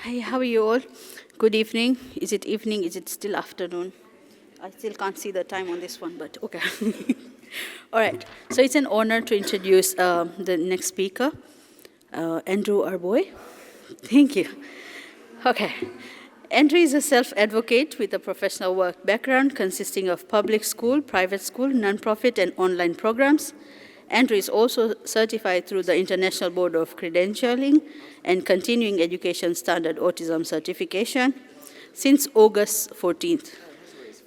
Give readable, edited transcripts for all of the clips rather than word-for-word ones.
Hi, how are you all? Good evening. Is it evening? Is it still afternoon? I still can't see the time on this one, but okay. All right. So it's an honor to introduce the next speaker, Andrew Arboe. Thank you. Okay. Andrew is a self-advocate with a professional work background consisting of public school, private school, nonprofit, and online programs. Andrew is also certified through the International Board of Credentialing and Continuing Education Standard Autism Certification since August 14th.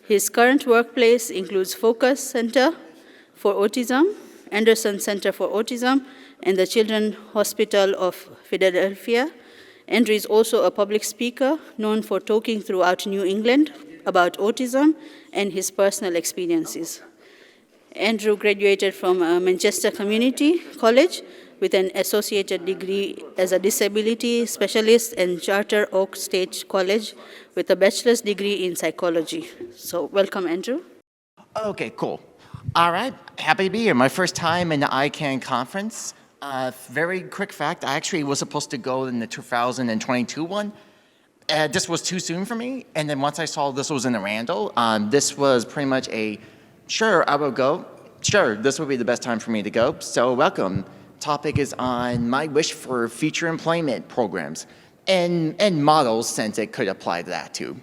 His current workplace includes Focus Center for Autism, Anderson Center for Autism, and the Children's Hospital of Philadelphia. Andrew is also a public speaker known for talking throughout New England about autism and his personal experiences. Andrew graduated from Manchester Community College with an associated degree as a disability specialist and Charter Oak State College with a bachelor's degree in psychology. So welcome, Andrew. Okay, cool. All right, happy to be here. My first time in the ICAN conference. Very quick fact, I actually was supposed to go in the 2022 one. This was too soon for me, and then once I saw this was in Randall, this was pretty much a, sure, I will go. Sure, this would be the best time for me to go, so welcome. Topic is on my wish for future employment programs and models, since it could apply to that too.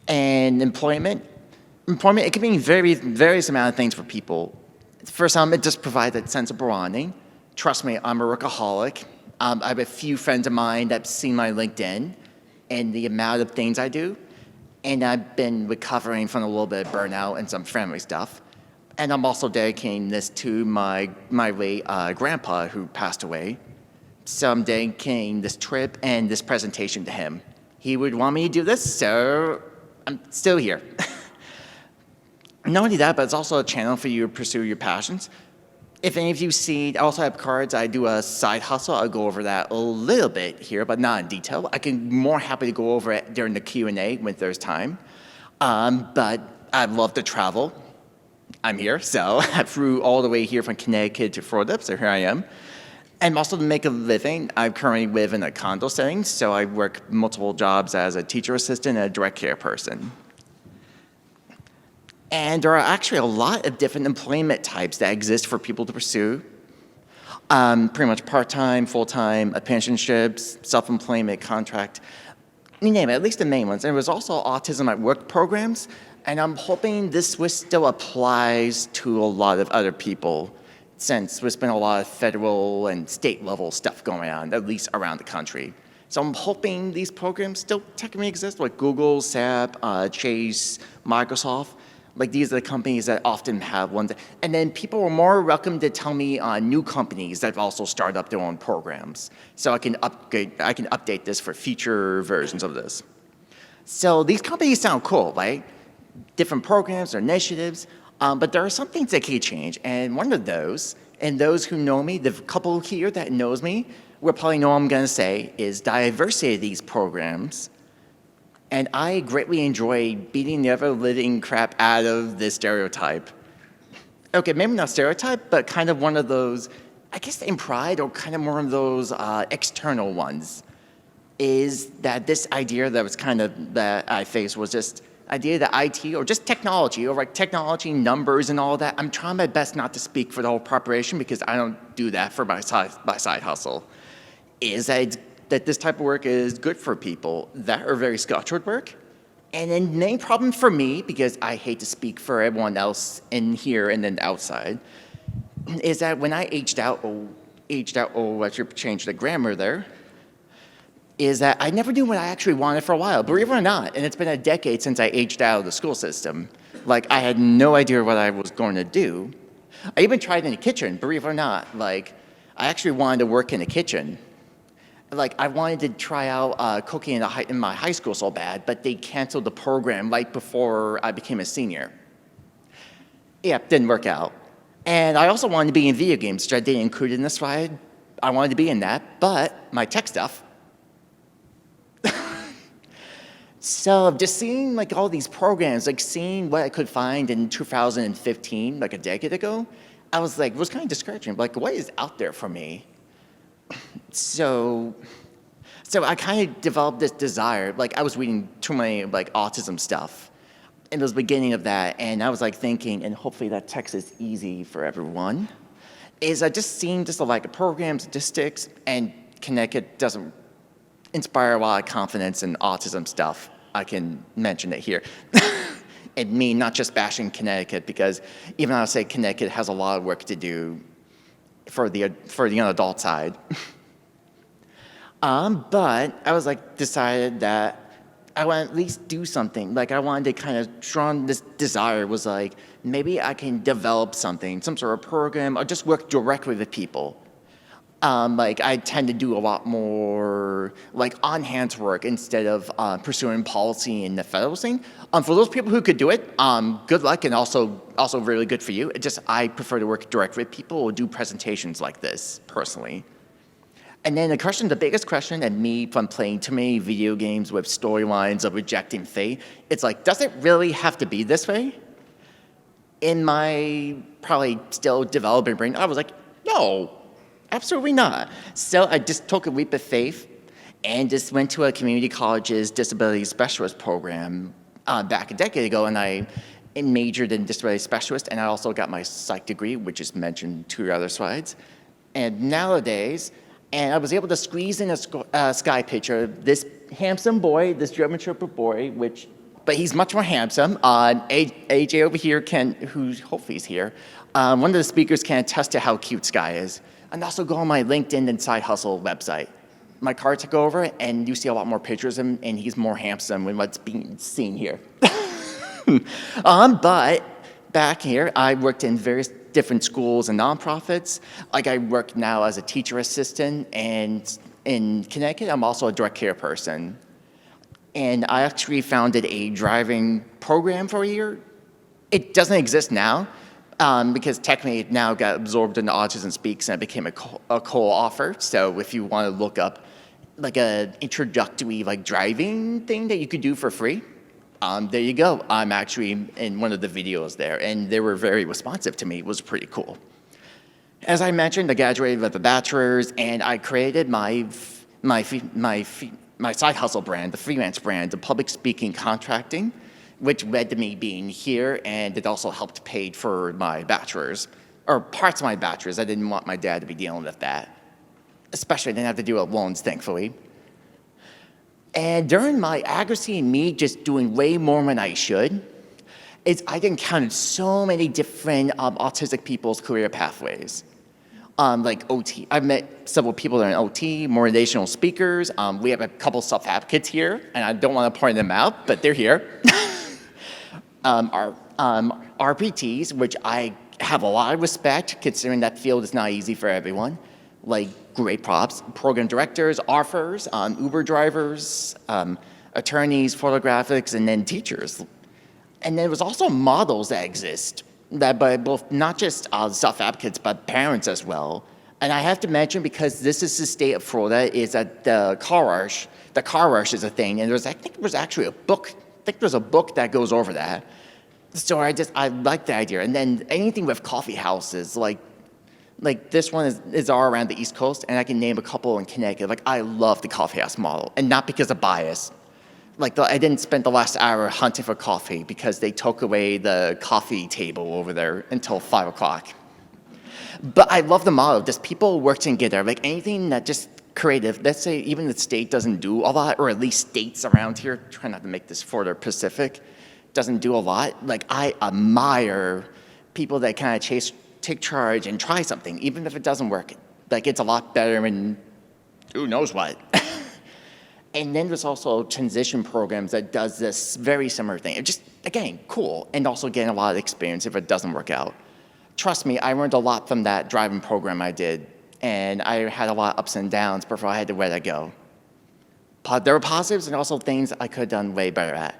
And employment, it can mean various amount of things for people. First, it just provides that sense of belonging. Trust me, I'm a workaholic. I have a few friends of mine that have seen my LinkedIn and the amount of things I do. And I've been recovering from a little bit of burnout and some family stuff. And I'm also dedicating this to my late grandpa who passed away. So I'm dedicating this trip and this presentation to him. He would want me to do this, so I'm still here. Not only that, but it's also a channel for you to pursue your passions. If any of you see, I also have cards. I do a side hustle. I'll go over that a little bit here, but not in detail. I can more happy to go over it during the Q&A when there's time. But I'd love to travel. I'm here, so I flew all the way here from Connecticut to Florida, so here I am. And also to make a living, I currently live in a condo setting, so I work multiple jobs as a teacher assistant and a direct care person. And there are actually a lot of different employment types that exist for people to pursue. Pretty much part-time, full-time, apprenticeships, self-employment, contract, you name it, at least the main ones. And there was also autism at work programs, and I'm hoping this still applies to a lot of other people, since there's been a lot of federal and state level stuff going on, at least around the country. So I'm hoping these programs still technically exist, like Google, SAP, Chase, Microsoft. Like, these are the companies that often have ones. And then people are more welcome to tell me new companies that have also started up their own programs. So I can update this for future versions of this. So these companies sound cool, right? Different programs or initiatives, but there are some things that can change. And one of those, and those who know me, the couple here that knows me, will probably know what I'm gonna say, is diversity of these programs. And I greatly enjoy beating the ever living crap out of this stereotype. Okay, maybe not stereotype, but kind of one of those, I guess in pride, or kind of one of those external ones, is that this idea that I faced was just idea that IT, or just technology, or like technology, numbers and all that. I'm trying my best not to speak for the whole preparation because I don't do that for my side hustle, is that this type of work is good for people that are very structured work. And then the main problem for me, because I hate to speak for everyone else in here and then outside, is that when I aged out, I should change the grammar there, is that I never knew what I actually wanted for a while, believe it or not. And it's been a decade since I aged out of the school system. Like, I had no idea what I was going to do. I even tried in the kitchen, believe it or not. Like, I actually wanted to work in the kitchen. Like, I wanted to try out cooking in my high school so bad, but they canceled the program right before I became a senior. Yeah, didn't work out. And I also wanted to be in video games, which I didn't include in this slide. I wanted to be in that, but my tech stuff. So just seeing like all these programs, like seeing what I could find in 2015, like a decade ago, I was like, it was kind of discouraging. Like, what is out there for me? So So I kind of developed this desire, like I was reading too many like autism stuff. And it was the beginning of that, and I was like thinking, and hopefully that text is easy for everyone, is I just seen just like the program statistics, and Connecticut doesn't inspire a lot of confidence in autism stuff. I can mention it here. And me not just bashing Connecticut, because even though I say Connecticut has a lot of work to do for the adult side. But I was like decided that I want to at least do something. Like I wanted to kind of drawn this desire was like, maybe I can develop something, some sort of program, or just work directly with people. Like I tend to do a lot more like on-hand work instead of pursuing policy in the federal thing. For those people who could do it, good luck, and also really good for you. It just I prefer to work directly with people or do presentations like this personally. And then the biggest question, and me from playing too many video games with storylines of rejecting fate, it's like, does it really have to be this way? In my probably still developing brain, I was like, no, absolutely not. So I just took a leap of faith and just went to a community college's disability specialist program back a decade ago, and I majored in disability specialist, and I also got my psych degree, which is mentioned 2 other slides. And nowadays, and I was able to squeeze in a sky picture of this handsome boy, this German Shepherd boy, but he's much more handsome. AJ over here who hopefully is here, one of the speakers can attest to how cute Sky is. And also go on my LinkedIn and Side Hustle website. My car took over, and you see a lot more pictures of him, and he's more handsome than what's being seen here. But back here, I worked in various different schools and nonprofits. Like I work now as a teacher assistant, and in Connecticut, I'm also a direct care person. And I actually founded a driving program for a year. It doesn't exist now, because technically it now got absorbed into Autism Speaks, and it became a co-offer. So if you want to look up like an introductory like driving thing that you could do for free, there you go. I'm actually in one of the videos there, and they were very responsive to me. It was pretty cool. As I mentioned, I graduated with a bachelor's, and I created my side hustle brand, the freelance brand, the public speaking contracting, which led to me being here, and it also helped pay for my bachelor's, or parts of my bachelor's. I didn't want my dad to be dealing with that. Especially, I didn't have to deal with loans, thankfully. And during my Advocacy and me just doing way more than I should, I encountered so many different autistic people's career pathways. Like OT, I've met several people that are in OT, motivational speakers. We have a couple self-advocates here, and I don't want to point them out, but they're here. RPTs, which I have a lot of respect, considering that field is not easy for everyone. Like, great props. Program directors, RFers, Uber drivers, attorneys, photographics, and then teachers. And there was also models that exist that by both not just self-advocates, but parents as well. And I have to mention, because this is the state of Florida, is that the car rush is a thing, and I think there's actually a book. I think there's a book that goes over that. So I like the idea. And then anything with coffee houses, like this one is all around the East Coast, and I can name a couple in Connecticut. Like, I love the coffee house model, and not because of bias. Like, I didn't spend the last hour hunting for coffee because they took away the coffee table over there until 5 o'clock. But I love the model, just people work together. Like, anything that just creative, let's say even the state doesn't do a lot, or at least states around here, try not to make this Florida Pacific, doesn't do a lot. Like, I admire people that kind of take charge and try something, even if it doesn't work. Like, it's a lot better than who knows what. And then there's also transition programs that does this very similar thing. It's just, again, cool, and also getting a lot of experience if it doesn't work out. Trust me, I learned a lot from that driving program I did, and I had a lot of ups and downs before I had to let it go. But there were positives and also things I could have done way better at.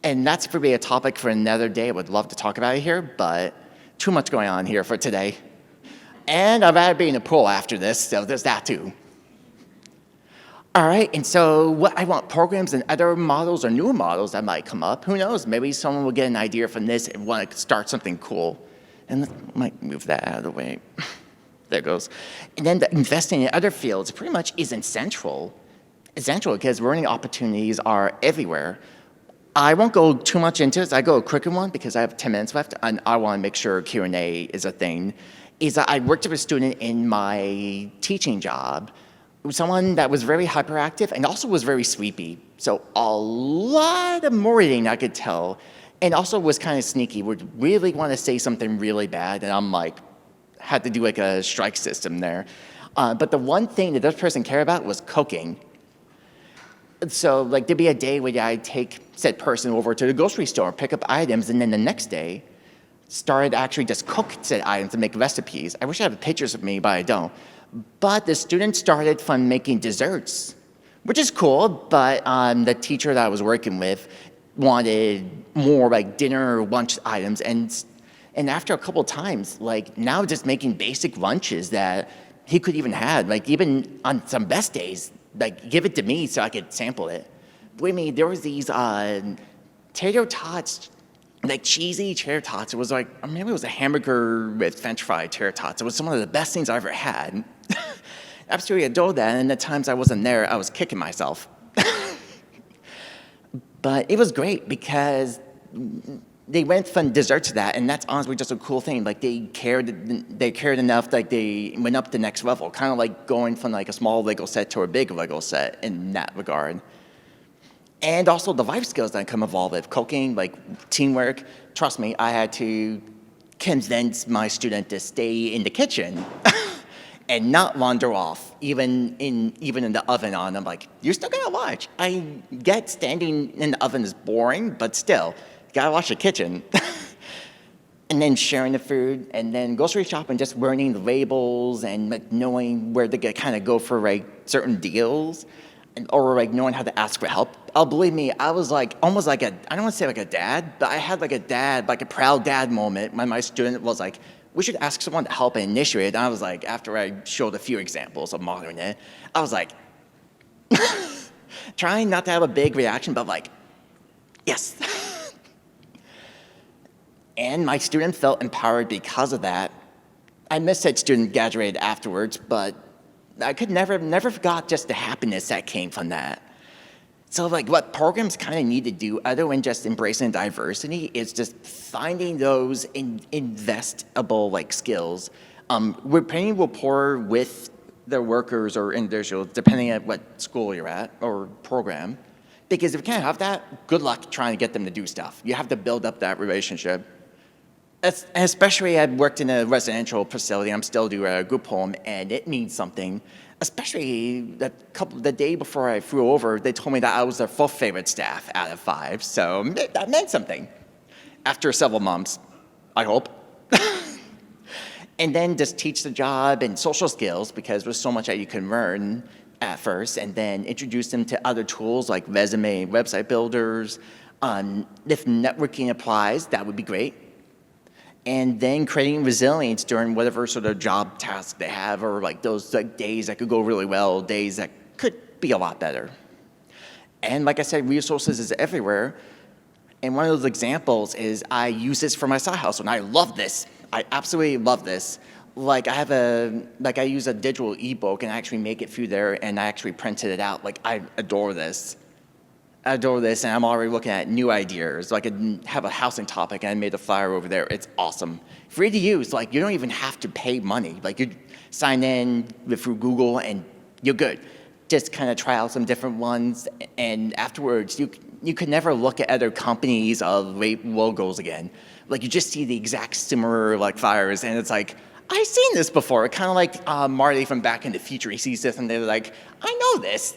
And that's probably a topic for another day. I would love to talk about it here, but too much going on here for today. And I've had to be in a pool after this, so there's that too. All right, and so what I want programs and other models or new models that might come up. Who knows? Maybe someone will get an idea from this and want to start something cool. And I might move that out of the way. There it goes. And then investing in other fields pretty much isn't central. essential because learning opportunities are everywhere. I won't go too much into this. I go a quicker one because I have 10 minutes left, and I want to make sure Q&A is a thing. Is that I worked with a student in my teaching job, someone that was very hyperactive and also was very sleepy. So a lot of moaning I could tell, and also was kind of sneaky, would really want to say something really bad, and I'm like, had to do like a strike system there. But the one thing that this person cared about was cooking. So like there'd be a day where I'd take said person over to the grocery store, pick up items, and then the next day, started actually just cook said items and make recipes. I wish I had pictures of me, but I don't. But the student started from making desserts, which is cool, but the teacher that I was working with wanted more like dinner or lunch items, and after a couple times, like now just making basic lunches that he could even have, like even on some best days, like give it to me so I could sample it. Believe me, there was these tater tots, like cheesy tater tots. It was like, maybe it was a hamburger with French fry tater tots. It was some of the best things I ever had. Absolutely adored that, and the times I wasn't there, I was kicking myself. But it was great because they went from dessert to that, and that's honestly just a cool thing. Like they cared enough, like they went up the next level, kind of like going from like a small Lego set to a big Lego set in that regard. And also the life skills that come involved with cooking, like teamwork. Trust me, I had to convince my student to stay in the kitchen and not wander off, even in the oven on. I'm like, you're still gonna watch. I get standing in the oven is boring, but still, you gotta watch the kitchen. And then sharing the food, and then grocery shopping, just learning the labels and like knowing where to kind of go for like certain deals. Or like knowing how to ask for help. Oh, believe me, I was like almost like I don't want to say like a dad, but I had like a dad, like a proud dad moment when my student was like, we should ask someone to help and initiate it. And I was like, after I showed a few examples of modeling it, I was like, trying not to have a big reaction, but like, yes. And my student felt empowered because of that. I missed that student graduated afterwards, but I could never forgot just the happiness that came from that. So like what programs kind of need to do other than just embracing diversity is just finding those investable like skills. We're painting rapport with the workers or individuals, depending on what school you're at or program. Because if you can't have that, good luck trying to get them to do stuff. You have to build up that relationship. Especially I've worked in a residential facility, I'm still doing a group home, and it means something. Especially the day before I flew over, they told me that I was their 4th favorite staff out of 5, so that meant something. After several months, I hope. And then just teach the job and social skills, because there's so much that you can learn at first, and then introduce them to other tools like resume, website builders. If networking applies, that would be great. And then creating resilience during whatever sort of job task they have, or like those like days that could go really well, days that could be a lot better. And like I said, resources is everywhere. And one of those examples is I use this for my side hustle, and I love this. I absolutely love this. Like I use a digital ebook and I actually make it through there, and I actually printed it out. Like I adore this. And I'm already looking at new ideas. Like I have a housing topic, and I made a flyer over there. It's awesome. Free to use. Like you don't even have to pay money. Like you sign in through Google, and you're good. Just kind of try out some different ones, and afterwards, you could never look at other companies' logos again. Like you just see the exact similar like flyers, and it's like, I've seen this before. Kind of like Marty from Back in the Future. He sees this, and they're like, I know this.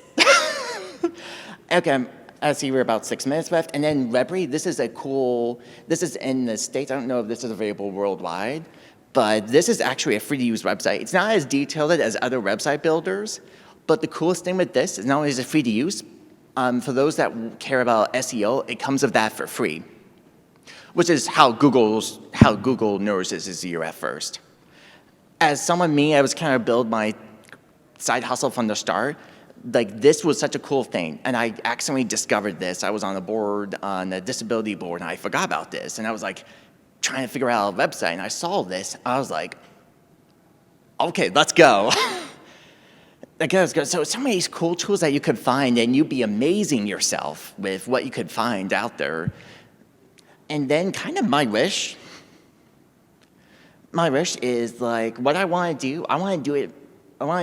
Okay. I see we're about 6 minutes left. And then Webry, this is in the States. I don't know if this is available worldwide, but this is actually a free to use website. It's not as detailed as other website builders, but the coolest thing with this is not only is it free to use, for those that care about SEO, it comes with that for free, which is how Google notices you at first. As someone me, I was kind of build my side hustle from the start. Like this was such a cool thing, and I accidentally discovered this. I was on a disability board, and I forgot about this, and I was like trying to figure out a website, and I saw this. I was like, okay, let's go. So some of these cool tools that you could find, and you'd be amazing yourself with what you could find out there. And then kind of my wish is like what I want to do. I want to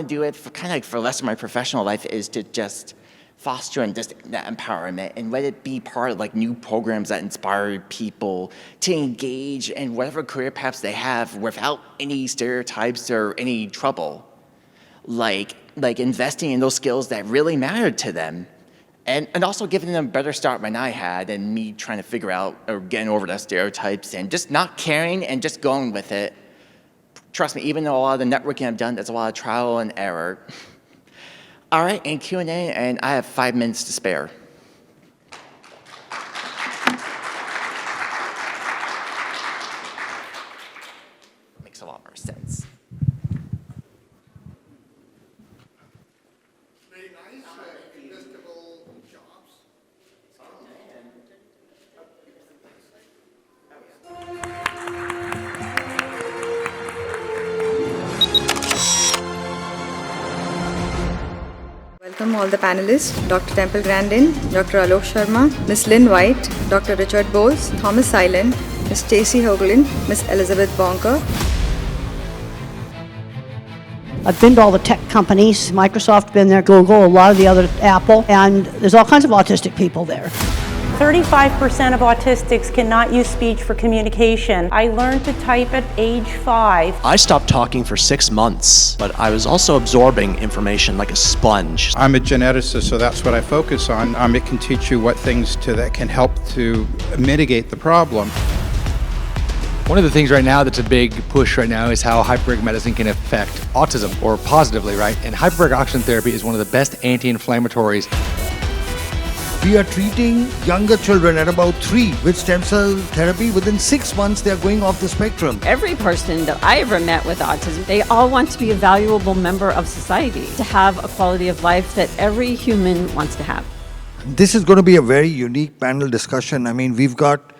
do it for kind of like for the rest of my professional life is to just foster and just that empowerment and let it be part of like new programs that inspire people to engage in whatever career paths they have without any stereotypes or any trouble. Like investing in those skills that really mattered to them. And also giving them a better start than I had and me trying to figure out or getting over the stereotypes and just not caring and just going with it. Trust me, even though a lot of the networking I've done, there's a lot of trial and error. All right, and Q&A, and I have 5 minutes to spare. Makes a lot more sense. Welcome all the panelists, Dr. Temple Grandin, Dr. Alok Sharma, Ms. Lynn White, Dr. Richard Bowles, Thomas Silent, Ms. Stacey Hoagland, Ms. Elizabeth Bonker. I've been to all the tech companies, Microsoft, been there, Google, a lot of the other, Apple, and there's all kinds of autistic people there. 35% of autistics cannot use speech for communication. I learned to type at age 5. I stopped talking for 6 months, but I was also absorbing information like a sponge. I'm a geneticist, so that's what I focus on. It can teach you what things that can help to mitigate the problem. One of the things right now that's a big push right now is how hyperbaric medicine can affect autism, or positively, right? And hyperbaric oxygen therapy is one of the best anti-inflammatories. We are treating younger children at about 3 with stem cell therapy. Within 6 months, they are going off the spectrum. Every person that I ever met with autism, they all want to be a valuable member of society, to have a quality of life that every human wants to have. This is going to be a very unique panel discussion. I mean, we've got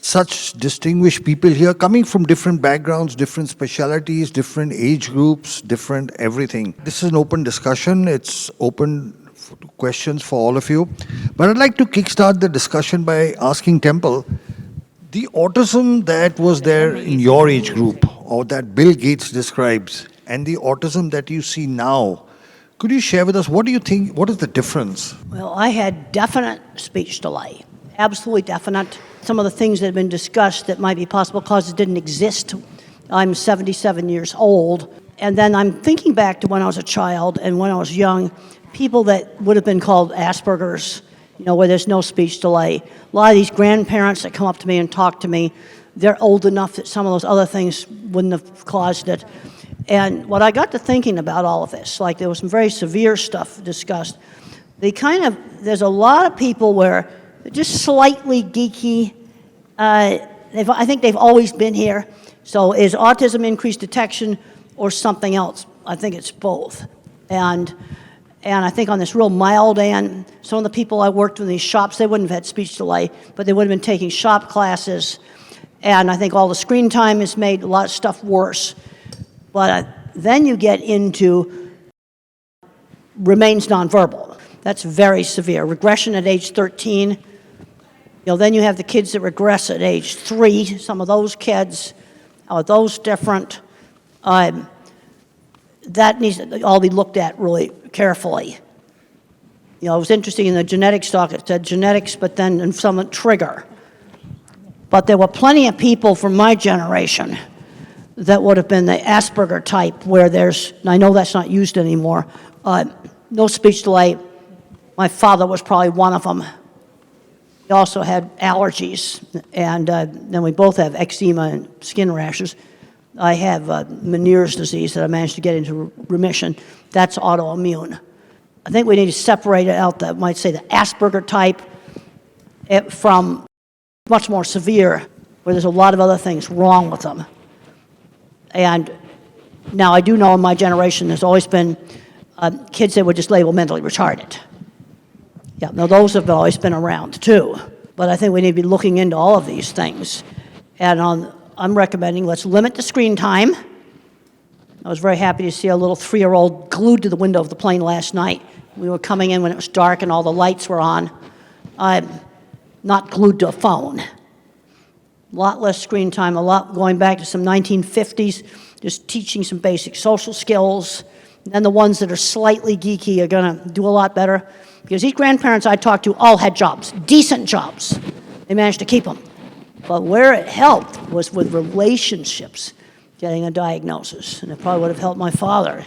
such distinguished people here coming from different backgrounds, different specialities, different age groups, different everything. This is an open discussion. It's open questions for all of you. But I'd like to kickstart the discussion by asking Temple, the autism that was there in your age group, or that Bill Gates describes, and the autism that you see now, could you share with us, what do you think, what is the difference? Well, I had definite speech delay, absolutely definite. Some of the things that have been discussed that might be possible causes didn't exist. I'm 77 years old, and then I'm thinking back to when I was a child and when I was young, people that would have been called Asperger's, where there's no speech delay. A lot of these grandparents that come up to me and talk to me, they're old enough that some of those other things wouldn't have caused it. And what I got to thinking about all of this, like there was some very severe stuff discussed, there's a lot of people where they're just slightly geeky. I think they've always been here. So is autism increased detection or something else? I think it's both. And I think on this real mild end, some of the people I worked with in these shops, they wouldn't have had speech delay, but they would have been taking shop classes. And I think all the screen time has made a lot of stuff worse. But then you get into remains nonverbal. That's very severe. Regression at age 13. Then you have the kids that regress at age 3. Some of those kids, are those different? That needs to all be looked at really carefully. It was interesting in the genetics talk, it said genetics, but then in some trigger. But there were plenty of people from my generation that would have been the Asperger type, where there's, and I know that's not used anymore, no speech delay. My father was probably one of them. He also had allergies, and then we both have eczema and skin rashes. I have Meniere's disease that I managed to get into remission. That's autoimmune. I think we need to separate it out, the Asperger type from much more severe, where there's a lot of other things wrong with them. And now I do know in my generation there's always been kids that were just labeled mentally retarded. Yeah, now those have always been around too. But I think we need to be looking into all of these things. And I'm recommending let's limit the screen time. I was very happy to see a little 3-year-old glued to the window of the plane last night. We were coming in when it was dark and all the lights were on. I'm not glued to a phone. A lot less screen time, a lot going back to some 1950s, just teaching some basic social skills. And then the ones that are slightly geeky are going to do a lot better, because these grandparents I talked to all had jobs, decent jobs. They managed to keep them. But where it helped was with relationships, getting a diagnosis. And it probably would have helped my father.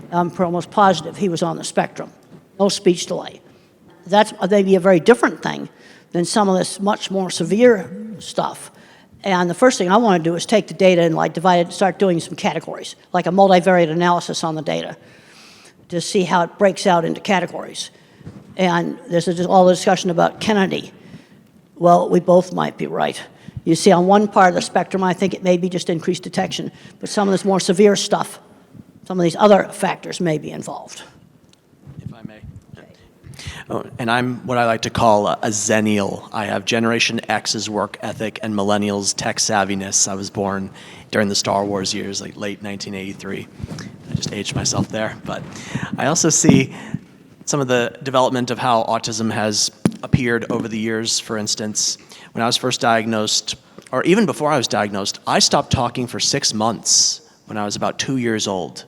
I'm almost positive he was on the spectrum. No speech delay. That's maybe a very different thing than some of this much more severe stuff. And the first thing I want to do is take the data and like divide it, start doing some categories, like a multivariate analysis on the data, to see how it breaks out into categories. And there's all the discussion about Kennedy. Well, we both might be right. You see, on one part of the spectrum, I think it may be just increased detection, but some of this more severe stuff, some of these other factors may be involved. If I may. Oh, and I'm what I like to call a zennial. I have Generation X's work ethic and millennials' tech savviness. I was born during the Star Wars years, like late 1983. I just aged myself there. But I also see some of the development of how autism has appeared over the years. For instance, when I was first diagnosed, or even before I was diagnosed, I stopped talking for 6 months when I was about 2 years old.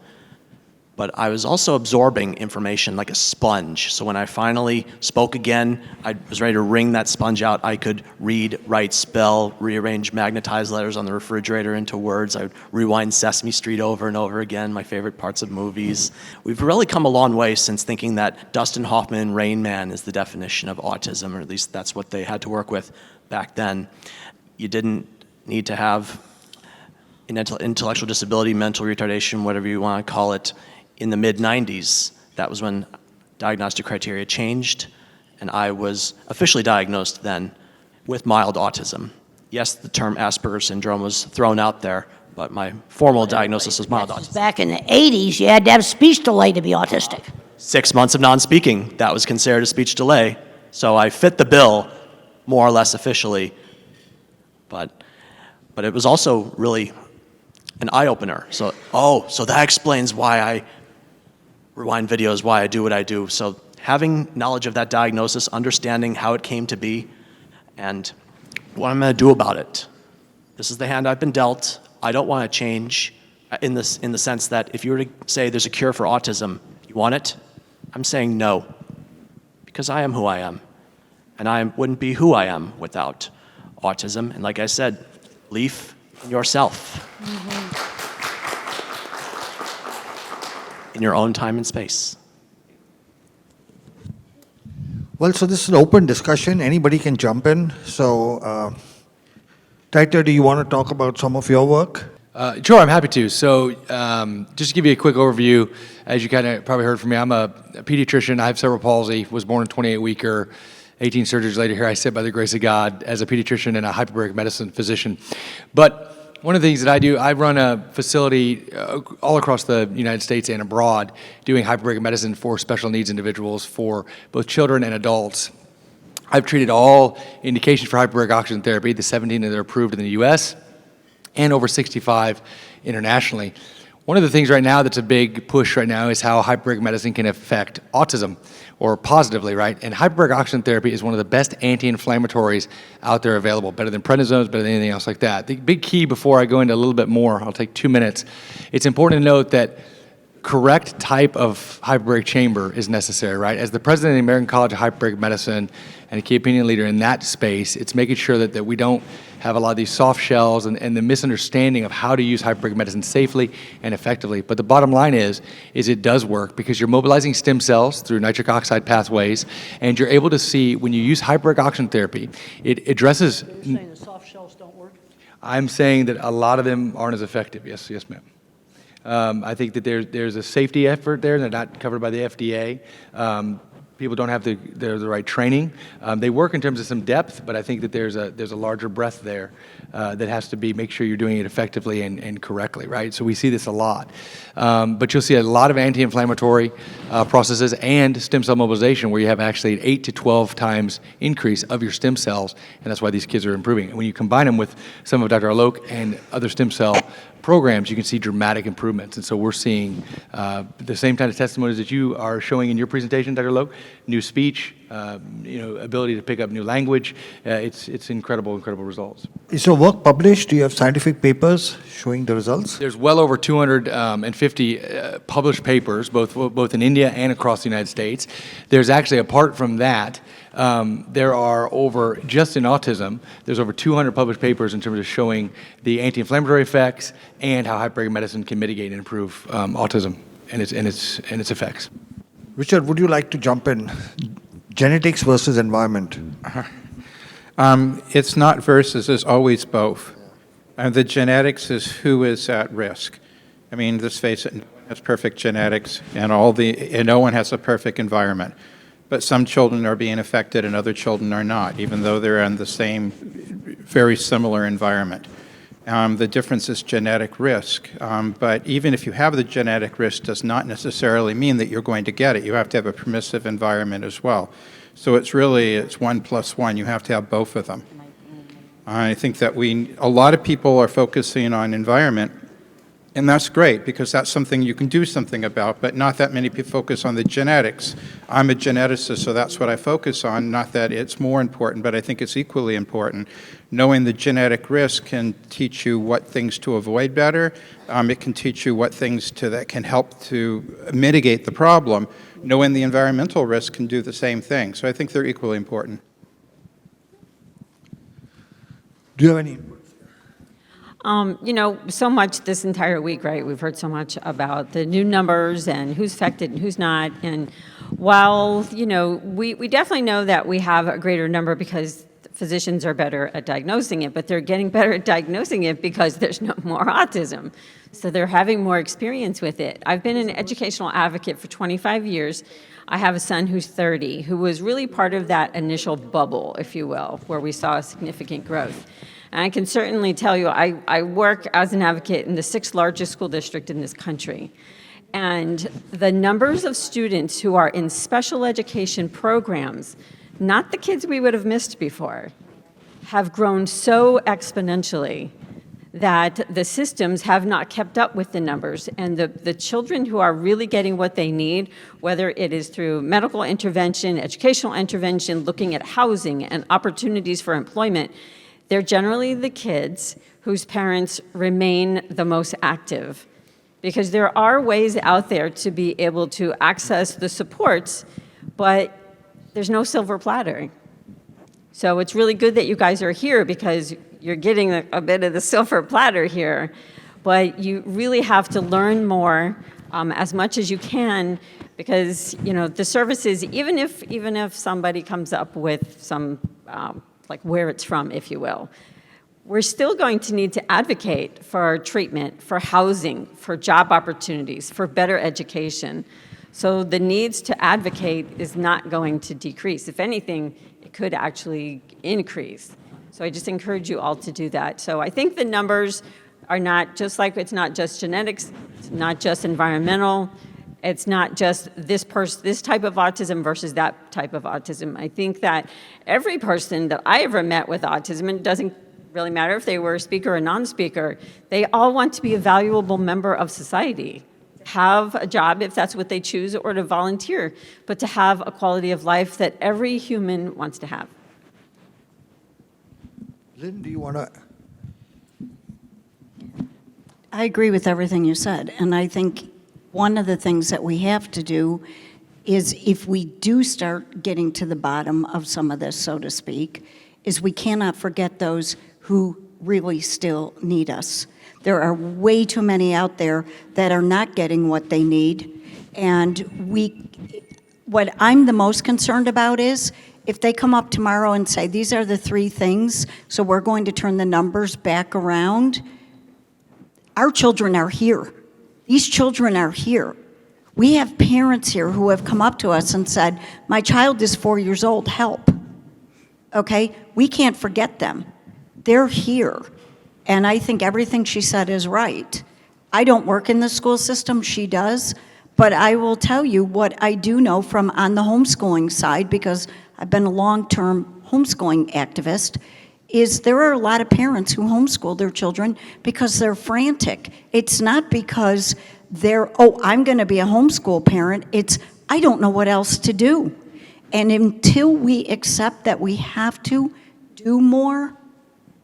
But I was also absorbing information like a sponge. So when I finally spoke again, I was ready to wring that sponge out. I could read, write, spell, rearrange magnetized letters on the refrigerator into words. I would rewind Sesame Street over and over again, my favorite parts of movies. We've really come a long way since thinking that Dustin Hoffman, Rain Man, is the definition of autism, or at least that's what they had to work with back then. You didn't need to have an intellectual disability, mental retardation, whatever you want to call it. In the mid-90s, that was when diagnostic criteria changed, and I was officially diagnosed then with mild autism. Yes, the term Asperger's syndrome was thrown out there, but my formal diagnosis was mild autism. Back in the 80s, you had to have speech delay to be autistic. 6 months of non-speaking, that was considered a speech delay, so I fit the bill more or less officially, but it was also really an eye-opener. So that explains why I rewind videos, why I do what I do. So having knowledge of that diagnosis, understanding how it came to be, and what I'm going to do about it. This is the hand I've been dealt. I don't want to change in the sense that if you were to say there's a cure for autism, you want it? I'm saying no, because I am who I am, and I wouldn't be who I am without autism. And like I said, belief in yourself. Mm-hmm. In your own time and space. Well, so this is an open discussion. Anybody can jump in. So, Taita, do you want to talk about some of your work? Sure, I'm happy to. So just to give you a quick overview, as you kind of probably heard from me, I'm a pediatrician. I have cerebral palsy, was born in 28-weeker, 18 surgeries later. Here I sit by the grace of God as a pediatrician and a hyperbaric medicine physician. But one of the things that I do, I run a facility all across the United States and abroad doing hyperbaric medicine for special needs individuals, for both children and adults. I've treated all indications for hyperbaric oxygen therapy, the 17 that are approved in the US, and over 65 internationally. One of the things right now that's a big push right now is how hyperbaric medicine can affect autism, or positively, right? And hyperbaric oxygen therapy is one of the best anti-inflammatories out there available, better than prednisones, better than anything else like that. The big key, before I go into a little bit more, I'll take 2 minutes, it's important to note that correct type of hyperbaric chamber is necessary, right? As the president of the American College of Hyperbaric Medicine and a key opinion leader in that space, it's making sure that we don't have a lot of these soft shells and the misunderstanding of how to use hyperbaric medicine safely and effectively. But the bottom line is it does work, because you're mobilizing stem cells through nitric oxide pathways, and you're able to see when you use hyperbaric oxygen therapy, it addresses... You're saying the soft shells don't work? I'm saying that a lot of them aren't as effective. Yes, ma'am. I think that there's a safety effort there. They're not covered by the FDA. People don't have the right training. They work in terms of some depth, but I think that there's a larger breadth there that has to be, make sure you're doing it effectively and correctly, right? So we see this a lot. But you'll see a lot of anti-inflammatory processes and stem cell mobilization, where you have actually an 8 to 12 times increase of your stem cells, and that's why these kids are improving. And when you combine them with some of Dr. Alok and other stem cell programs, you can see dramatic improvements. And so we're seeing the same kind of testimonies that you are showing in your presentation, Dr. Loke, new speech, ability to pick up new language. It's incredible results. Is your work published? Do you have scientific papers showing the results? There's well over 250 published papers, both in India and across the United States. There's actually, apart from that, there are over, just in autism, there's over 200 published papers in terms of showing the anti-inflammatory effects and how hyperbaric medicine can mitigate and improve autism and its effects. Richard, would you like to jump in? Genetics versus environment. It's not versus, it's always both. The genetics is who is at risk. I mean, let's face it, no one has perfect genetics, and no one has a perfect environment. But some children are being affected and other children are not, even though they're in the same, very similar environment. The difference is genetic risk. But even if you have the genetic risk, does not necessarily mean that you're going to get it. You have to have a permissive environment as well. So it's 1 + 1. You have to have both of them. I think that a lot of people are focusing on environment, and that's great because that's something you can do something about, but not that many people focus on the genetics. I'm a geneticist, so that's what I focus on, not that it's more important, but I think it's equally important. Knowing the genetic risk can teach you what things to avoid better. It can teach you what things that can help to mitigate the problem. Knowing the environmental risk can do the same thing. So I think they're equally important. Do you have any input? So much this entire week, right? We've heard so much about the new numbers and who's affected and who's not. And while, we definitely know that we have a greater number because physicians are better at diagnosing it, but they're getting better at diagnosing it because there's no more autism. So they're having more experience with it. I've been an educational advocate for 25 years. I have a son who's 30, who was really part of that initial bubble, if you will, where we saw significant growth. And I can certainly tell you, I work as an advocate in the 6th largest school district in this country. And the numbers of students who are in special education programs, not the kids we would have missed before, have grown so exponentially that the systems have not kept up with the numbers. And the children who are really getting what they need, whether it is through medical intervention, educational intervention, looking at housing and opportunities for employment, they're generally the kids whose parents remain the most active, because there are ways out there to be able to access the supports, but there's no silver platter. So it's really good that you guys are here because you're getting a bit of the silver platter here, but you really have to learn more as much as you can, because the services, even if somebody comes up with some like where it's from, if you will, we're still going to need to advocate for treatment, for housing, for job opportunities, for better education. So the needs to advocate is not going to decrease. If anything, it could actually increase. So I just encourage you all to do that. So I think the numbers are not just like, it's not just genetics, it's not just environmental, it's not just this type of autism versus that type of autism. I think that every person that I ever met with autism, and it doesn't really matter if they were a speaker or non-speaker, they all want to be a valuable member of society, have a job if that's what they choose, or to volunteer, but to have a quality of life that every human wants to have. Lynn, do you want to? I agree with everything you said, and I think one of the things that we have to do is, if we do start getting to the bottom of some of this, so to speak, is we cannot forget those who really still need us. There are way too many out there that are not getting what they need, and what I'm the most concerned about is if they come up tomorrow and say, these are the 3 things, so we're going to turn the numbers back around. Our children are here. These children are here. We have parents here who have come up to us and said, my child is 4 years old, help. Okay? We can't forget them. They're here. And I think everything she said is right. I don't work in the school system, she does, but I will tell you what I do know from on the homeschooling side, because I've been a long-term homeschooling activist, is there are a lot of parents who homeschool their children because they're frantic. It's not because they're, oh, I'm going to be a homeschool parent. It's, I don't know what else to do. And until we accept that we have to do more,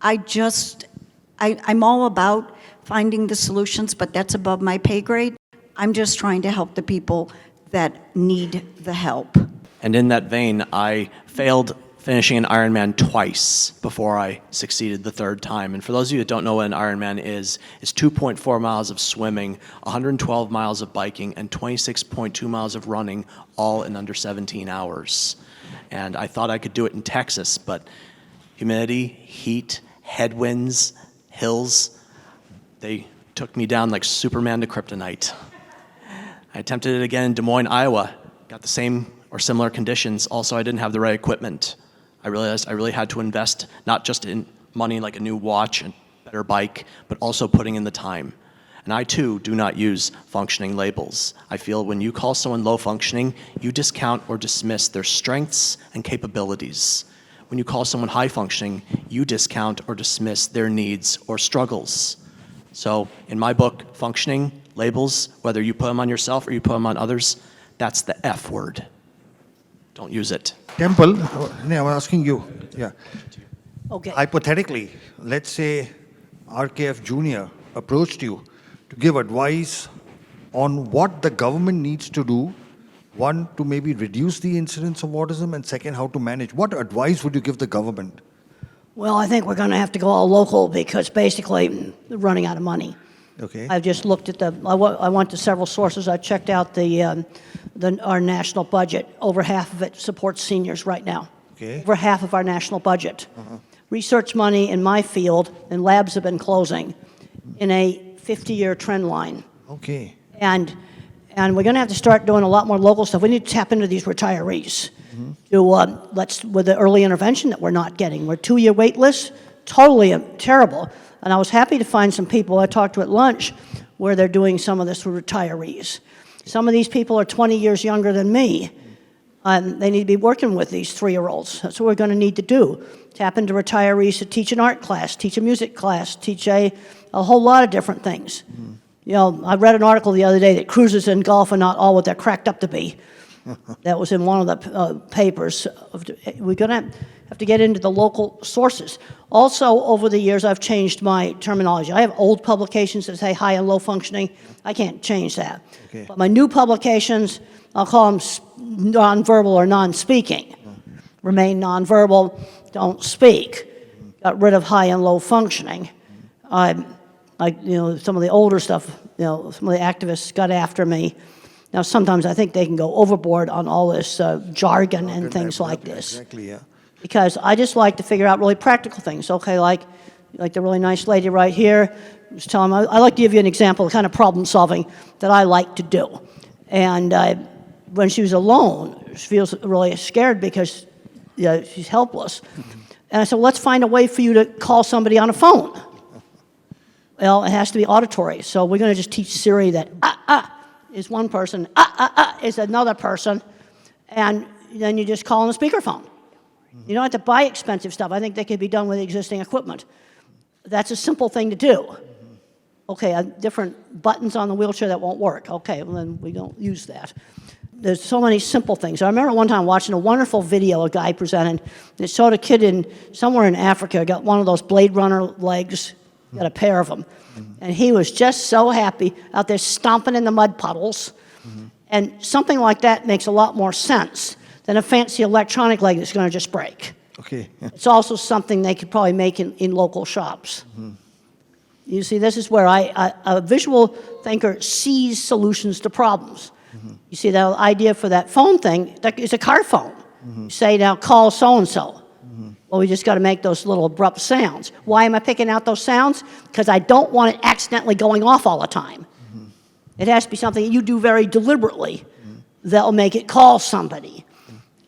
I'm all about finding the solutions, but that's above my pay grade. I'm just trying to help the people that need the help. And in that vein, I failed finishing an Ironman twice before I succeeded the third time. And for those of you that don't know what an Ironman is, it's 2.4 miles of swimming, 112 miles of biking, and 26.2 miles of running, all in under 17 hours. And I thought I could do it in Texas, but humidity, heat, headwinds, hills, they took me down like Superman to kryptonite. I attempted it again in Des Moines, Iowa, got the same or similar conditions. Also, I didn't have the right equipment. I realized I really had to invest not just in money like a new watch and better bike, but also putting in the time. And I too do not use functioning labels. I feel when you call someone low functioning, you discount or dismiss their strengths and capabilities. When you call someone high functioning, you discount or dismiss their needs or struggles. So in my book, functioning labels, whether you put them on yourself or you put them on others, that's the F word. Don't use it. Temple, I'm asking you. Yeah. Okay. Hypothetically, let's say RKF Jr. approached you to give advice on what the government needs to do, one, to maybe reduce the incidence of autism, and second, how to manage. What advice would you give the government? Well, I think we're going to have to go all local because basically we're running out of money. Okay. I've just looked at I went to several sources. I checked out our national budget. Over half of it supports seniors right now. Okay. Over half of our national budget. Research money in my field and labs have been closing in a 50-year trend line. Okay. And we're going to have to start doing a lot more local stuff. We need to tap into these retirees. With the early intervention that we're not getting. We're 2-year wait lists, totally terrible. And I was happy to find some people I talked to at lunch where they're doing some of this for retirees. Some of these people are 20 years younger than me. They need to be working with these 3-year-olds. That's what we're going to need to do. Tap into retirees to teach an art class, teach a music class, teach a whole lot of different things. You know, I read an article the other day that cruises in golf are not all what they're cracked up to be. That was in one of the papers. We're going to have to get into the local sources. Also, over the years, I've changed my terminology. I have old publications that say high and low functioning. I can't change that. Okay. But my new publications, I'll call them nonverbal or non-speaking. Remain nonverbal, don't speak. Got rid of high and low functioning. Some of the older stuff, some of the activists got after me. Now, sometimes I think they can go overboard on all this jargon and things like this. Exactly, yeah. Because I just like to figure out really practical things. Okay, like the really nice lady right here, just tell them, I like to give you an example of the kind of problem solving that I like to do. And when she was alone, she feels really scared because she's helpless. And I said, well, let's find a way for you to call somebody on a phone. Well, it has to be auditory. So we're going to just teach Siri that is one person, is another person, and then you just call on the speakerphone. You don't have to buy expensive stuff. I think that could be done with existing equipment. That's a simple thing to do. Okay, different buttons on the wheelchair that won't work. Okay, well then we don't use that. There's so many simple things. I remember one time watching a wonderful video a guy presented. It showed a kid somewhere in Africa, got one of those Blade Runner legs, got a pair of them. And he was just so happy out there stomping in the mud puddles. And something like that makes a lot more sense than a fancy electronic leg that's going to just break. Okay. Yeah. It's also something they could probably make in local shops. You see, this is where a visual thinker sees solutions to problems. You see, the idea for that phone thing, that is a car phone. You say, now call so-and-so. Well, we just got to make those little abrupt sounds. Why am I picking out those sounds? Because I don't want it accidentally going off all the time. It has to be something that you do very deliberately that'll make it call somebody.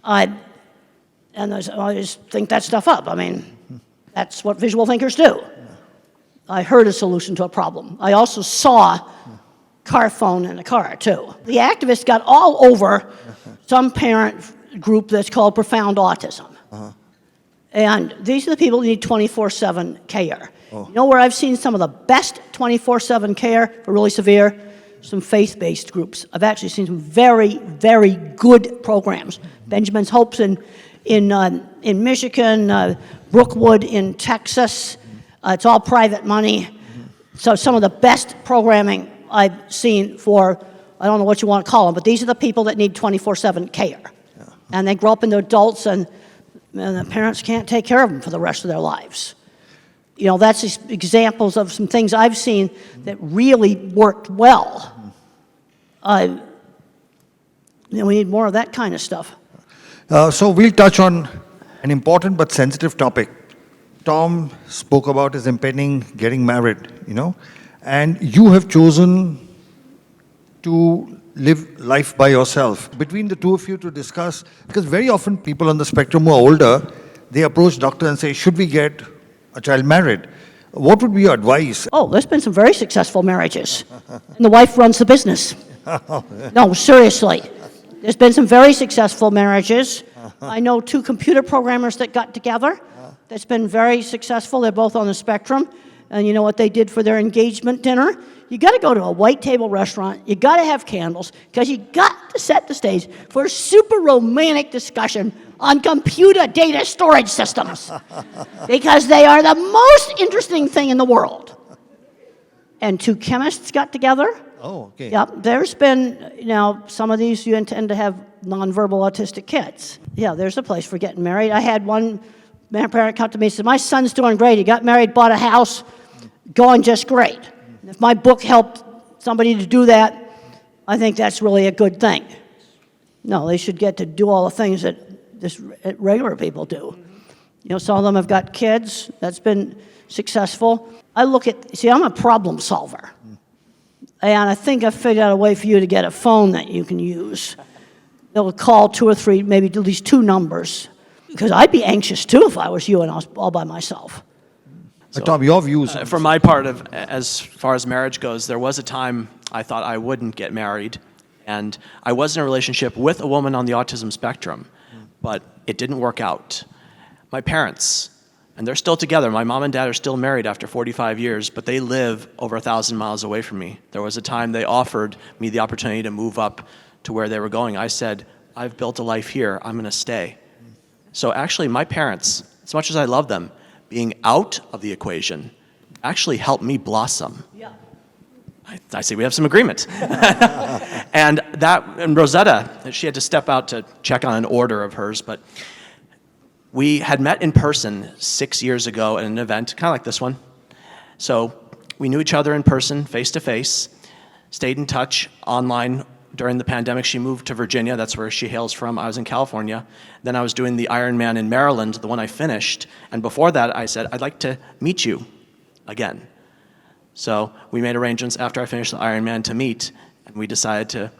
I just think that stuff up. I mean, that's what visual thinkers do. I heard a solution to a problem. I also saw car phone in a car, too. The activists got all over some parent group that's called Profound Autism. And these are the people who need 24/7 care. You know where I've seen some of the best 24/7 care for really severe? Some faith-based groups. I've actually seen some very, very good programs. Benjamin's Hopes in Michigan, Brookwood in Texas. It's all private money. So some of the best programming I've seen for, I don't know what you want to call them, but these are the people that need 24/7 care. And they grow up into adults, and the parents can't take care of them for the rest of their lives. You know, that's just examples of some things I've seen that really worked well. We need more of that kind of stuff. So we'll touch on an important but sensitive topic. Tom spoke about his impending getting married, and you have chosen to live life by yourself. Between the two of you to discuss, because very often people on the spectrum who are older, they approach doctor and say, should we get a child married? What would be your advice? Oh, there's been some very successful marriages. And the wife runs the business. No, seriously. There's been some very successful marriages. I know 2 computer programmers that got together. That's been very successful. They're both on the spectrum. And you know what they did for their engagement dinner? You got to go to a white table restaurant. You got to have candles, because you got to set the stage for a super romantic discussion on computer data storage systems, because they are the most interesting thing in the world. And 2 chemists got together. Oh, okay. Yep, there's been, some of these you intend to have nonverbal autistic kids. Yeah, there's a place for getting married. I had one parent come to me and said, my son's doing great. He got married, bought a house, going just great. If my book helped somebody to do that, I think that's really a good thing. No, they should get to do all the things that regular people do. Some of them have got kids. That's been successful. I'm a problem solver. And I think I've figured out a way for you to get a phone that you can use. They'll call 2 or 3, maybe at least 2 numbers. Because I'd be anxious too if I was you and I was all by myself. So, Tom, your views. For my part, as far as marriage goes, there was a time I thought I wouldn't get married. And I was in a relationship with a woman on the autism spectrum, but it didn't work out. My parents, and they're still together. My mom and dad are still married after 45 years, but they live over 1,000 miles away from me. There was a time they offered me the opportunity to move up to where they were going. I said, I've built a life here. I'm going to stay. So actually, my parents, as much as I love them, being out of the equation actually helped me blossom. Yeah. I say we have some agreement. and Rosetta, she had to step out to check on an order of hers, but we had met in person 6 years ago at an event, kind of like this one. So we knew each other in person, face to face, stayed in touch online. During the pandemic, she moved to Virginia. That's where she hails from. I was in California. Then I was doing the Ironman in Maryland, the one I finished. And before that, I said, I'd like to meet you again. So we made arrangements after I finished the Ironman to meet, and we decided to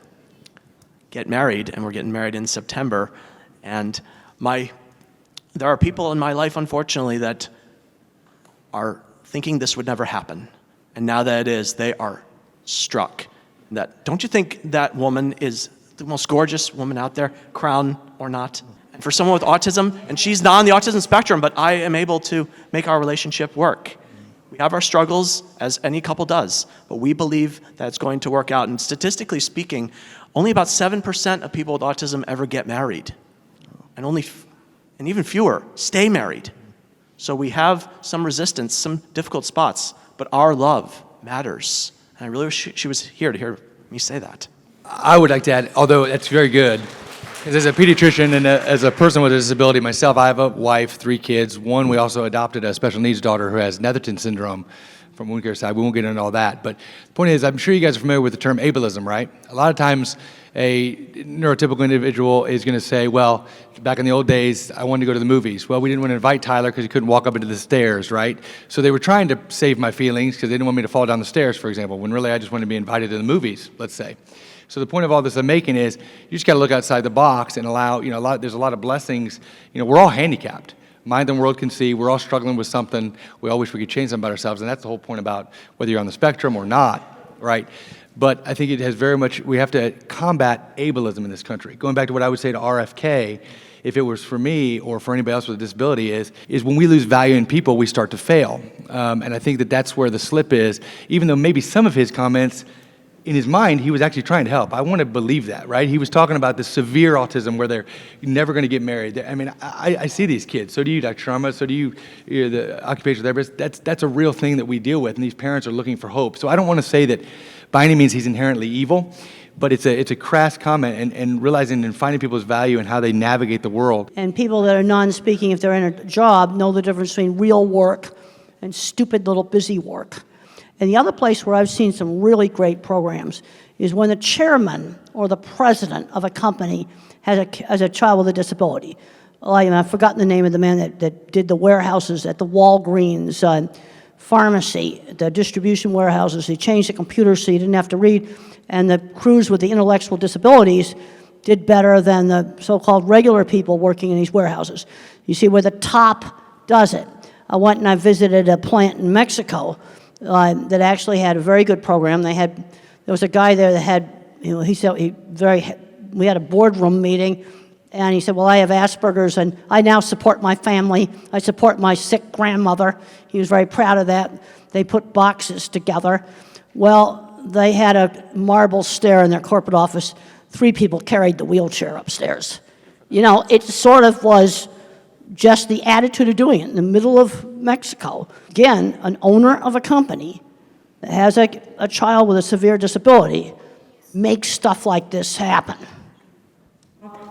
get married, and we're getting married in September. And there are people in my life, unfortunately, that are thinking this would never happen. And now that it is, they are struck. Don't you think that woman is the most gorgeous woman out there, crown or not? And for someone with autism, and she's not on the autism spectrum, but I am able to make our relationship work. We have our struggles, as any couple does, but we believe that it's going to work out. And statistically speaking, only about 7% of people with autism ever get married. And even fewer stay married. So we have some resistance, some difficult spots, but our love matters. And I really wish she was here to hear me say that. I would like to add, although that's very good, because as a pediatrician and as a person with a disability myself, I have a wife, 3 kids. One, we also adopted a special needs daughter who has Netherton syndrome from wound care side. We won't get into all that. But the point is, I'm sure you guys are familiar with the term ableism, right? A lot of times a neurotypical individual is going to say, well, back in the old days, I wanted to go to the movies. Well, we didn't want to invite Tyler because he couldn't walk up into the stairs, right? So they were trying to save my feelings because they didn't want me to fall down the stairs, for example, when really I just wanted to be invited to the movies, let's say. So the point of all this I'm making is you just got to look outside the box and allow, there's a lot of blessings. We're all handicapped. Mind the world can see. We're all struggling with something. We all wish we could change something about ourselves, and that's the whole point about whether you're on the spectrum or not. right? But I think it has very much, we have to combat ableism in this country. Going back to what I would say to RFK, if it was for me or for anybody else with a disability, is when we lose value in people, we start to fail. And I think that that's where the slip is, even though maybe some of his comments, in his mind, he was actually trying to help. I want to believe that, right? He was talking about the severe autism where they're never going to get married. I mean, I see these kids. So do you, Dr. Sharma. So do you, the occupational therapist. That's a real thing that we deal with, and these parents are looking for hope. So I don't want to say that by any means he's inherently evil, but it's a crass comment, and realizing and finding people's value and how they navigate the world. And people that are non-speaking, if they're in a job, know the difference between real work and stupid little busy work. And the other place where I've seen some really great programs is when the chairman or the president of a company has a child with a disability. I've forgotten the name of the man that did the warehouses at the Walgreens pharmacy, the distribution warehouses. He changed the computer so you didn't have to read. And the crews with the intellectual disabilities did better than the so-called regular people working in these warehouses. You see where the top does it. I went and I visited a plant in Mexico that actually had a very good program. There was a guy there that had, he said we had a boardroom meeting, and he said, well, I have Asperger's, and I now support my family. I support my sick grandmother. He was very proud of that. They put boxes together. Well, they had a marble stair in their corporate office. 3 people carried the wheelchair upstairs. It sort of was just the attitude of doing it in the middle of Mexico. Again, an owner of a company that has a child with a severe disability makes stuff like this happen.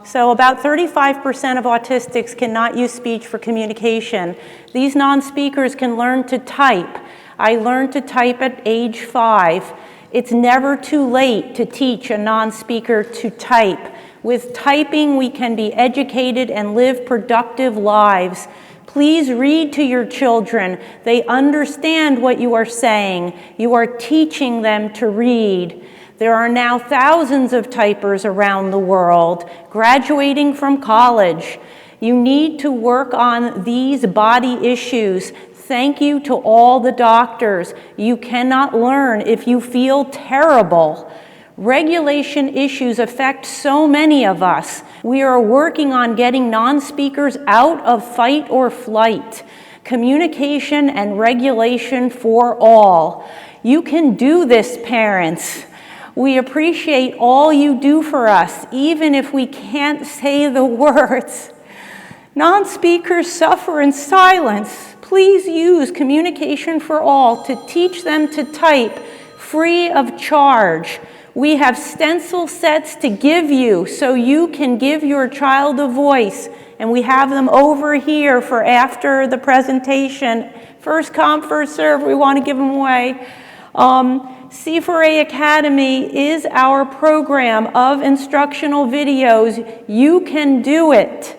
So about 35% of autistics cannot use speech for communication. These non-speakers can learn to type. I learned to type at age 5. It's never too late to teach a non-speaker to type. With typing, we can be educated and live productive lives. Please read to your children. They understand what you are saying. You are teaching them to read. There are now thousands of typers around the world graduating from college. You need to work on these body issues. Thank you to all the doctors. You cannot learn if you feel terrible. Regulation issues affect so many of us. We are working on getting non-speakers out of fight or flight. Communication and regulation for all. You can do this, parents. We appreciate all you do for us, even if we can't say the words. Non-speakers suffer in silence. Please use Communication for All to teach them to type free of charge. We have stencil sets to give you so you can give your child a voice, and we have them over here for after the presentation. First come, first serve, we want to give them away. C4A Academy is our program of instructional videos. You can do it.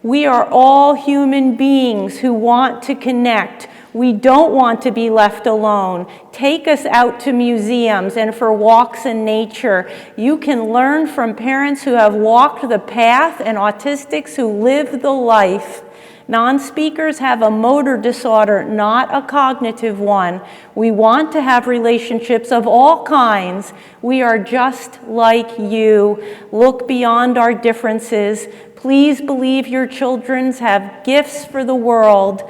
We are all human beings who want to connect. We don't want to be left alone. Take us out to museums and for walks in nature. You can learn from parents who have walked the path and autistics who live the life. Non-speakers have a motor disorder, not a cognitive one. We want to have relationships of all kinds. We are just like you. Look beyond our differences. Please believe your children have gifts for the world.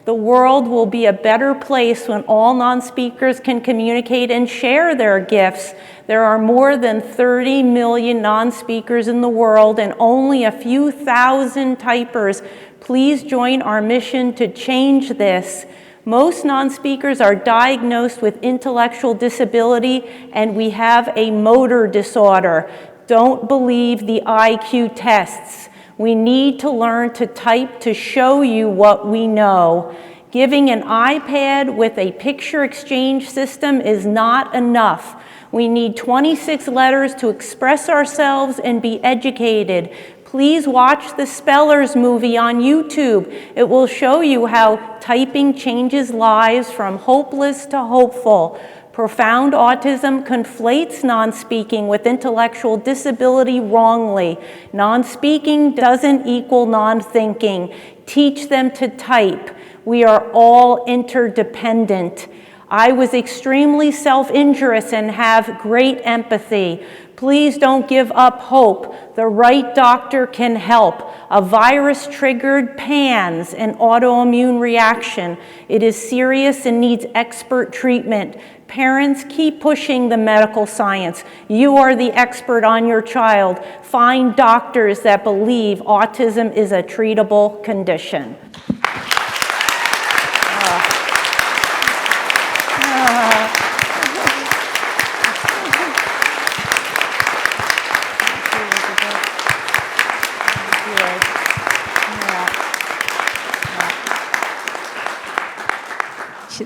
The world will be a better place when all non-speakers can communicate and share their gifts. There are more than 30 million non-speakers in the world and only a few thousand typers. Please join our mission to change this. Most non-speakers are diagnosed with intellectual disability, and we have a motor disorder. Don't believe the IQ tests. We need to learn to type to show you what we know. Giving an iPad with a picture exchange system is not enough. We need 26 letters to express ourselves and be educated. Please watch the Spellers movie on YouTube. It will show you how typing changes lives from hopeless to hopeful. Profound autism conflates non-speaking with intellectual disability wrongly. Non-speaking doesn't equal non-thinking. Teach them to type. We are all interdependent. I was extremely self-injurious and have great empathy. Please don't give up hope. The right doctor can help. A virus triggered PANS, an autoimmune reaction. It is serious and needs expert treatment. Parents, keep pushing the medical science. You are the expert on your child. Find doctors that believe autism is a treatable condition.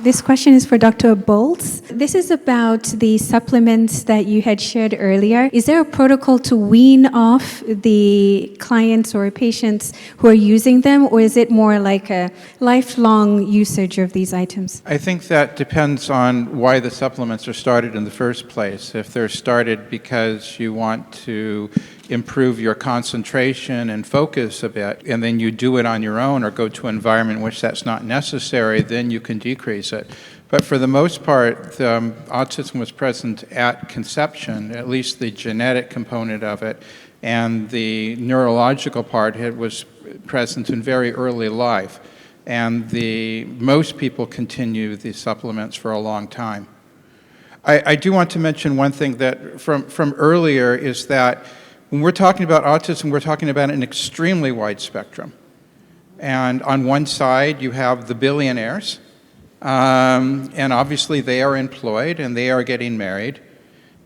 This question is for Dr. Bolts. This is about the supplements that you had shared earlier. Is there a protocol to wean off the clients or patients who are using them, or is it more like a lifelong usage of these items? I think that depends on why the supplements are started in the first place. If they're started because you want to improve your concentration and focus a bit, and then you do it on your own or go to an environment in which that's not necessary, then you can decrease it. But for the most part, autism was present at conception, at least the genetic component of it, and the neurological part was present in very early life. And most people continue these supplements for a long time. I do want to mention one thing that from earlier is that when we're talking about autism, we're talking about an extremely wide spectrum. And on one side, you have the billionaires, and obviously they are employed and they are getting married,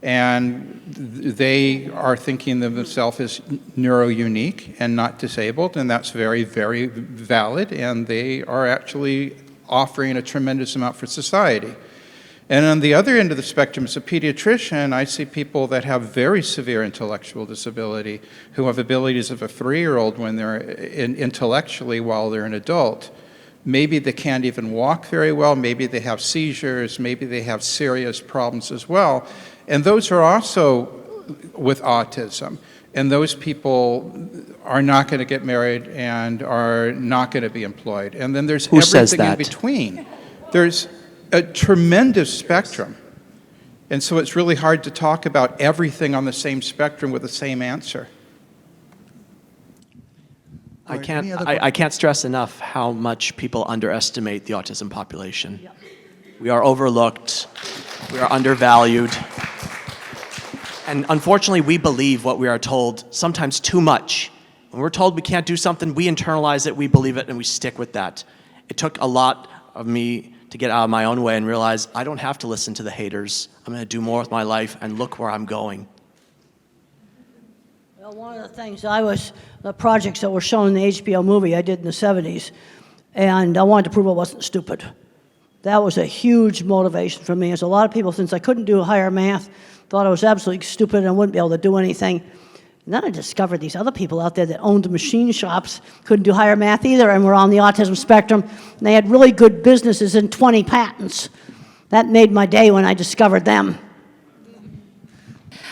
and they are thinking of themselves as neuro-unique and not disabled, and that's very, very valid, and they are actually offering a tremendous amount for society. And on the other end of the spectrum, as a pediatrician, I see people that have very severe intellectual disability, who have abilities of a 3-year-old when they're intellectually while they're an adult. Maybe they can't even walk very well, maybe they have seizures, maybe they have serious problems as well. And those are also with autism. And those people are not going to get married and are not going to be employed. And then there's everything in between. There's a tremendous spectrum. And so it's really hard to talk about everything on the same spectrum with the same answer. I can't stress enough how much people underestimate the autism population. Yep. We are overlooked, we are undervalued, and unfortunately we believe what we are told, sometimes too much. When we're told we can't do something, we internalize it, we believe it, and we stick with that. It took a lot of me to get out of my own way and realize I don't have to listen to the haters. I'm going to do more with my life, and look where I'm going. Well, one of the things the projects that were shown in the HBO movie I did in the 70s, and I wanted to prove I wasn't stupid. That was a huge motivation for me, as a lot of people, since I couldn't do higher math, thought I was absolutely stupid and I wouldn't be able to do anything. And then I discovered these other people out there that owned machine shops, couldn't do higher math either, and were on the autism spectrum, and they had really good businesses and 20 patents. That made my day when I discovered them.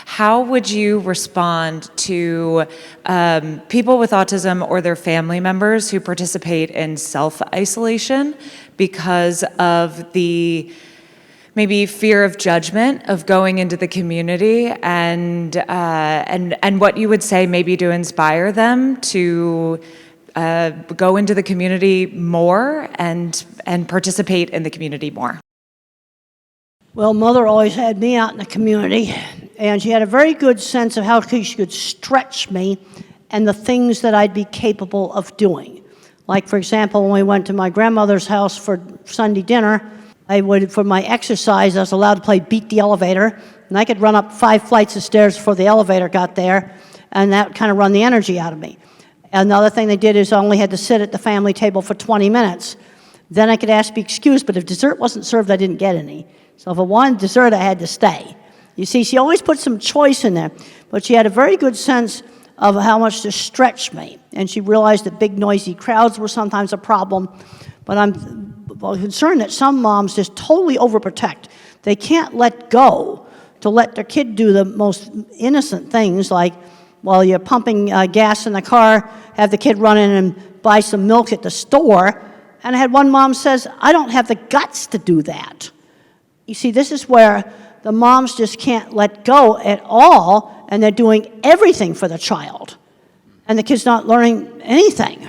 How would you respond to people with autism or their family members who participate in self-isolation because of the maybe fear of judgment of going into the community, and what you would say maybe to inspire them to go into the community more and participate in the community more? Well, Mother always had me out in the community, and she had a very good sense of how she could stretch me and the things that I'd be capable of doing. Like, for example, when we went to my grandmother's house for Sunday dinner, for my exercise, I was allowed to play Beat the Elevator, and I could run up 5 flights of stairs before the elevator got there, and that would kind of run the energy out of me. Another thing they did is I only had to sit at the family table for 20 minutes. Then I could ask to be excused, but if dessert wasn't served, I didn't get any. So if I wanted dessert, I had to stay. You see, she always put some choice in there, but she had a very good sense of how much to stretch me, and she realized that big, noisy crowds were sometimes a problem, but I'm concerned that some moms just totally overprotect. They can't let go to let their kid do the most innocent things, like while you're pumping gas in the car, have the kid run in and buy some milk at the store. And I had one mom says, I don't have the guts to do that. You see, this is where the moms just can't let go at all, and they're doing everything for the child, and the kid's not learning anything.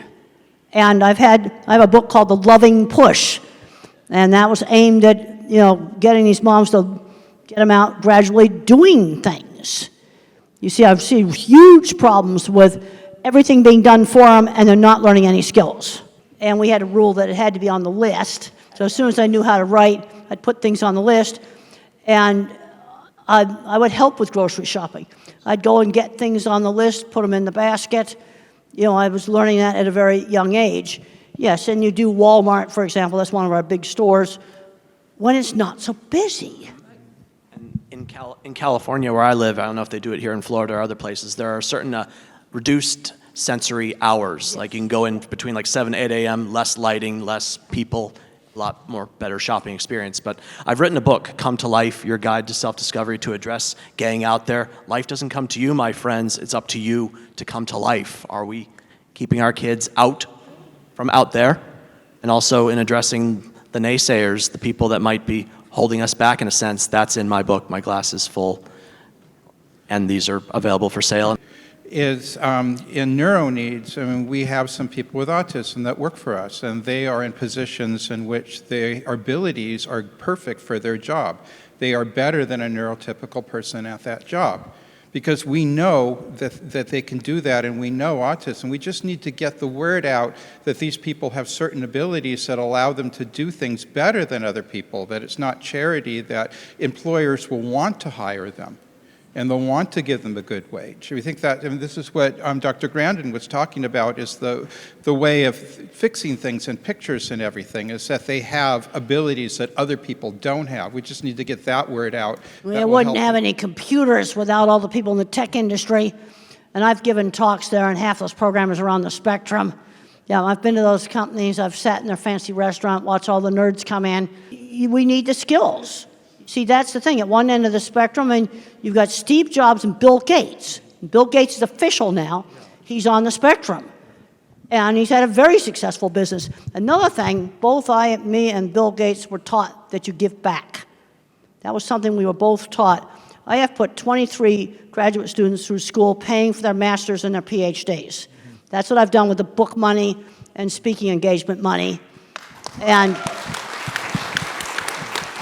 And I have a book called The Loving Push, and that was aimed at, getting these moms to get them out gradually doing things. You see, I've seen huge problems with everything being done for them, and they're not learning any skills. And we had a rule that it had to be on the list. So as soon as I knew how to write, I'd put things on the list, and I would help with grocery shopping. I'd go and get things on the list, put them in the basket. I was learning that at a very young age. Yes, and you do Walmart, for example, that's one of our big stores, when it's not so busy. In California, where I live, I don't know if they do it here in Florida or other places, there are certain reduced sensory hours. Like you can go in between like 7, 8 a.m., less lighting, less people, a lot more better shopping experience. But I've written a book, Come to Life, Your Guide to Self-Discovery, to address gang out there. Life doesn't come to you, my friends. It's up to you to come to life. Are we keeping our kids out from out there? And also in addressing the naysayers, the people that might be holding us back in a sense. That's in my book, My Glass is Full. And these are available for sale. Is in neuro needs, we have some people with autism that work for us, and they are in positions in which their abilities are perfect for their job. They are better than a neurotypical person at that job, because we know that they can do that, and we know autism. We just need to get the word out that these people have certain abilities that allow them to do things better than other people, that it's not charity, that employers will want to hire them, and they'll want to give them a good wage. We think that, this is what Dr. Grandin was talking about, is the way of fixing things and pictures and everything, is that they have abilities that other people don't have. We just need to get that word out. We wouldn't have any computers without all the people in the tech industry. And I've given talks there, and half those programmers are on the spectrum. Yeah, I've been to those companies. I've sat in their fancy restaurant, watched all the nerds come in. We need the skills. See, that's the thing. At one end of the spectrum, and you've got Steve Jobs and Bill Gates. Bill Gates is official now. He's on the spectrum. And he's had a very successful business. Another thing, both me and Bill Gates were taught that you give back. That was something we were both taught. I have put 23 graduate students through school paying for their masters and their PhDs. That's what I've done with the book money and speaking engagement money. And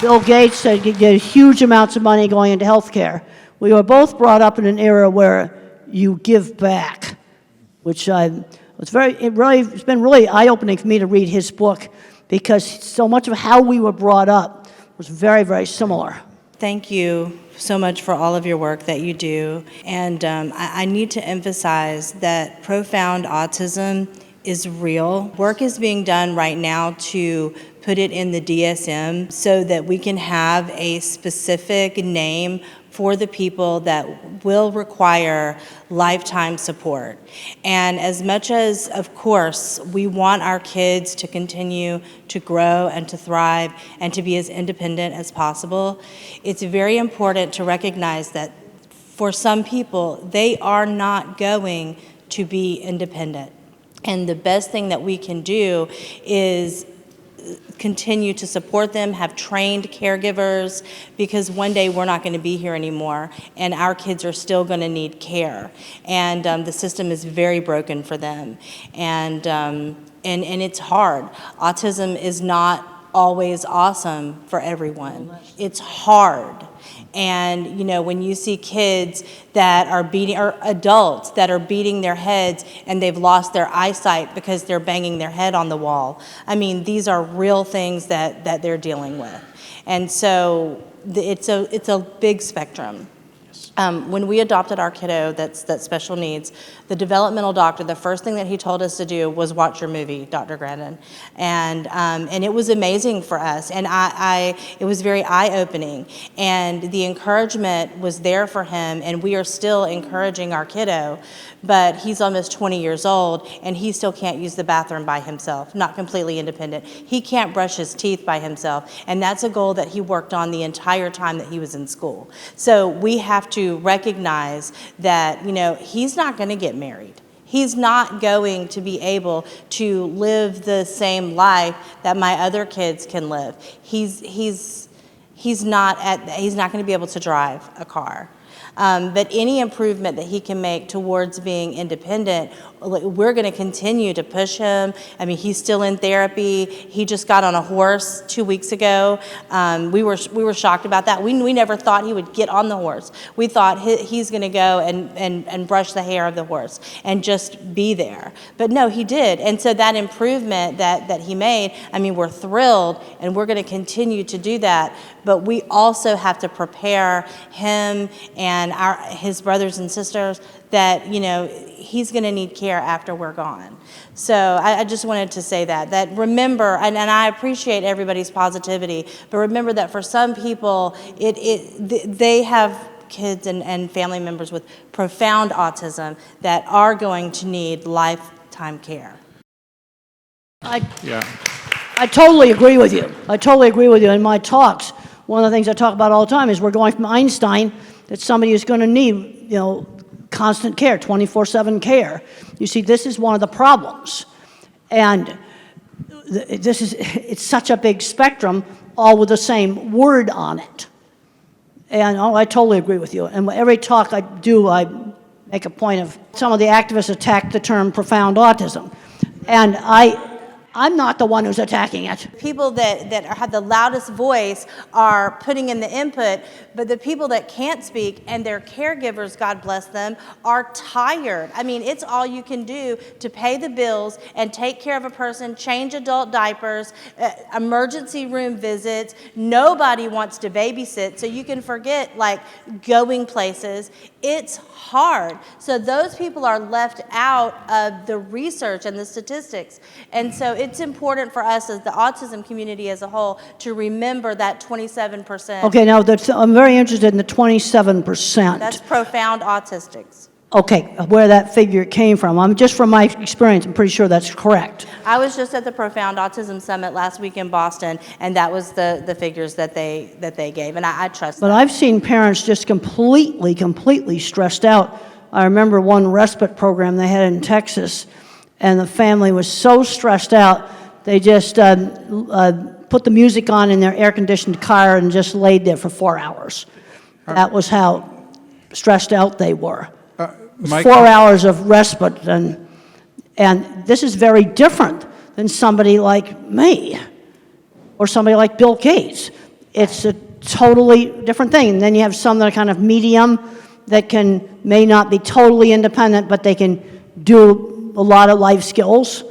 Bill Gates said you get huge amounts of money going into healthcare. We were both brought up in an era where you give back, which it's been really eye-opening for me to read his book, because so much of how we were brought up was very, very similar. Thank you so much for all of your work that you do. And I need to emphasize that profound autism is real. Work is being done right now to put it in the DSM so that we can have a specific name for the people that will require lifetime support. And as much as, of course, we want our kids to continue to grow and to thrive and to be as independent as possible, it's very important to recognize that for some people, they are not going to be independent. And the best thing that we can do is continue to support them, have trained caregivers, because one day we're not going to be here anymore, and our kids are still going to need care. And the system is very broken for them. And it's hard. Autism is not always awesome for everyone. It's hard. And, when you see kids that are beating, or adults that are beating their heads and they've lost their eyesight because they're banging their head on the wall, these are real things that they're dealing with. And so it's a big spectrum. When we adopted our kiddo that's special needs, the developmental doctor, the first thing that he told us to do was watch your movie, Dr. Grandin. And it was amazing for us. And it was very eye-opening. And the encouragement was there for him, and we are still encouraging our kiddo. But he's almost 20 years old, and he still can't use the bathroom by himself, not completely independent. He can't brush his teeth by himself, and that's a goal that he worked on the entire time that he was in school. So we have to recognize that, he's not going to get married. He's not going to be able to live the same life that my other kids can live. He's he's not going to be able to drive a car. But any improvement that he can make towards being independent, we're going to continue to push him. I mean, he's still in therapy. He just got on a horse 2 weeks ago. We were shocked about that. We never thought he would get on the horse. We thought he's going to go and brush the hair of the horse and just be there. But no, he did. And so that improvement that he made, I mean, we're thrilled, and we're going to continue to do that. But we also have to prepare him and his brothers and sisters that, he's going to need care after we're gone. So I just wanted to say that remember, and I appreciate everybody's positivity, but remember that for some people, they have kids and family members with profound autism that are going to need lifetime care. I totally agree with you. I totally agree with you. In my talks, one of the things I talk about all the time is we're going from Einstein that somebody is going to need, constant care, 24/7 care. You see, this is one of the problems. And it's such a big spectrum, all with the same word on it. And I totally agree with you. And every talk I do, I make a point of, some of the activists attack the term profound autism. And I'm not the one who's attacking it. People that have the loudest voice are putting in the input, but the people that can't speak and their caregivers, God bless them, are tired. I mean, it's all you can do to pay the bills and take care of a person, change adult diapers, emergency room visits. Nobody wants to babysit, so you can forget going places. It's hard. So those people are left out of the research and the statistics. And so it's important for us as the autism community as a whole to remember that 27%. Okay, now I'm very interested in the 27%. That's profound autistics. Okay, where that figure came from. Just from my experience, I'm pretty sure that's correct. I was just at the Profound Autism Summit last week in Boston, and that was the figures that they gave, and I trust But them. I've seen parents just completely stressed out. I remember one respite program they had in Texas, and the family was so stressed out, they just put the music on in their air-conditioned car and just laid there for 4 hours. That was how stressed out they were. 4 hours of respite, and this is very different than somebody like me or somebody like Bill Gates. It's a totally different thing. And then you have some that are kind of medium that may not be totally independent, but they can do a lot of life skills.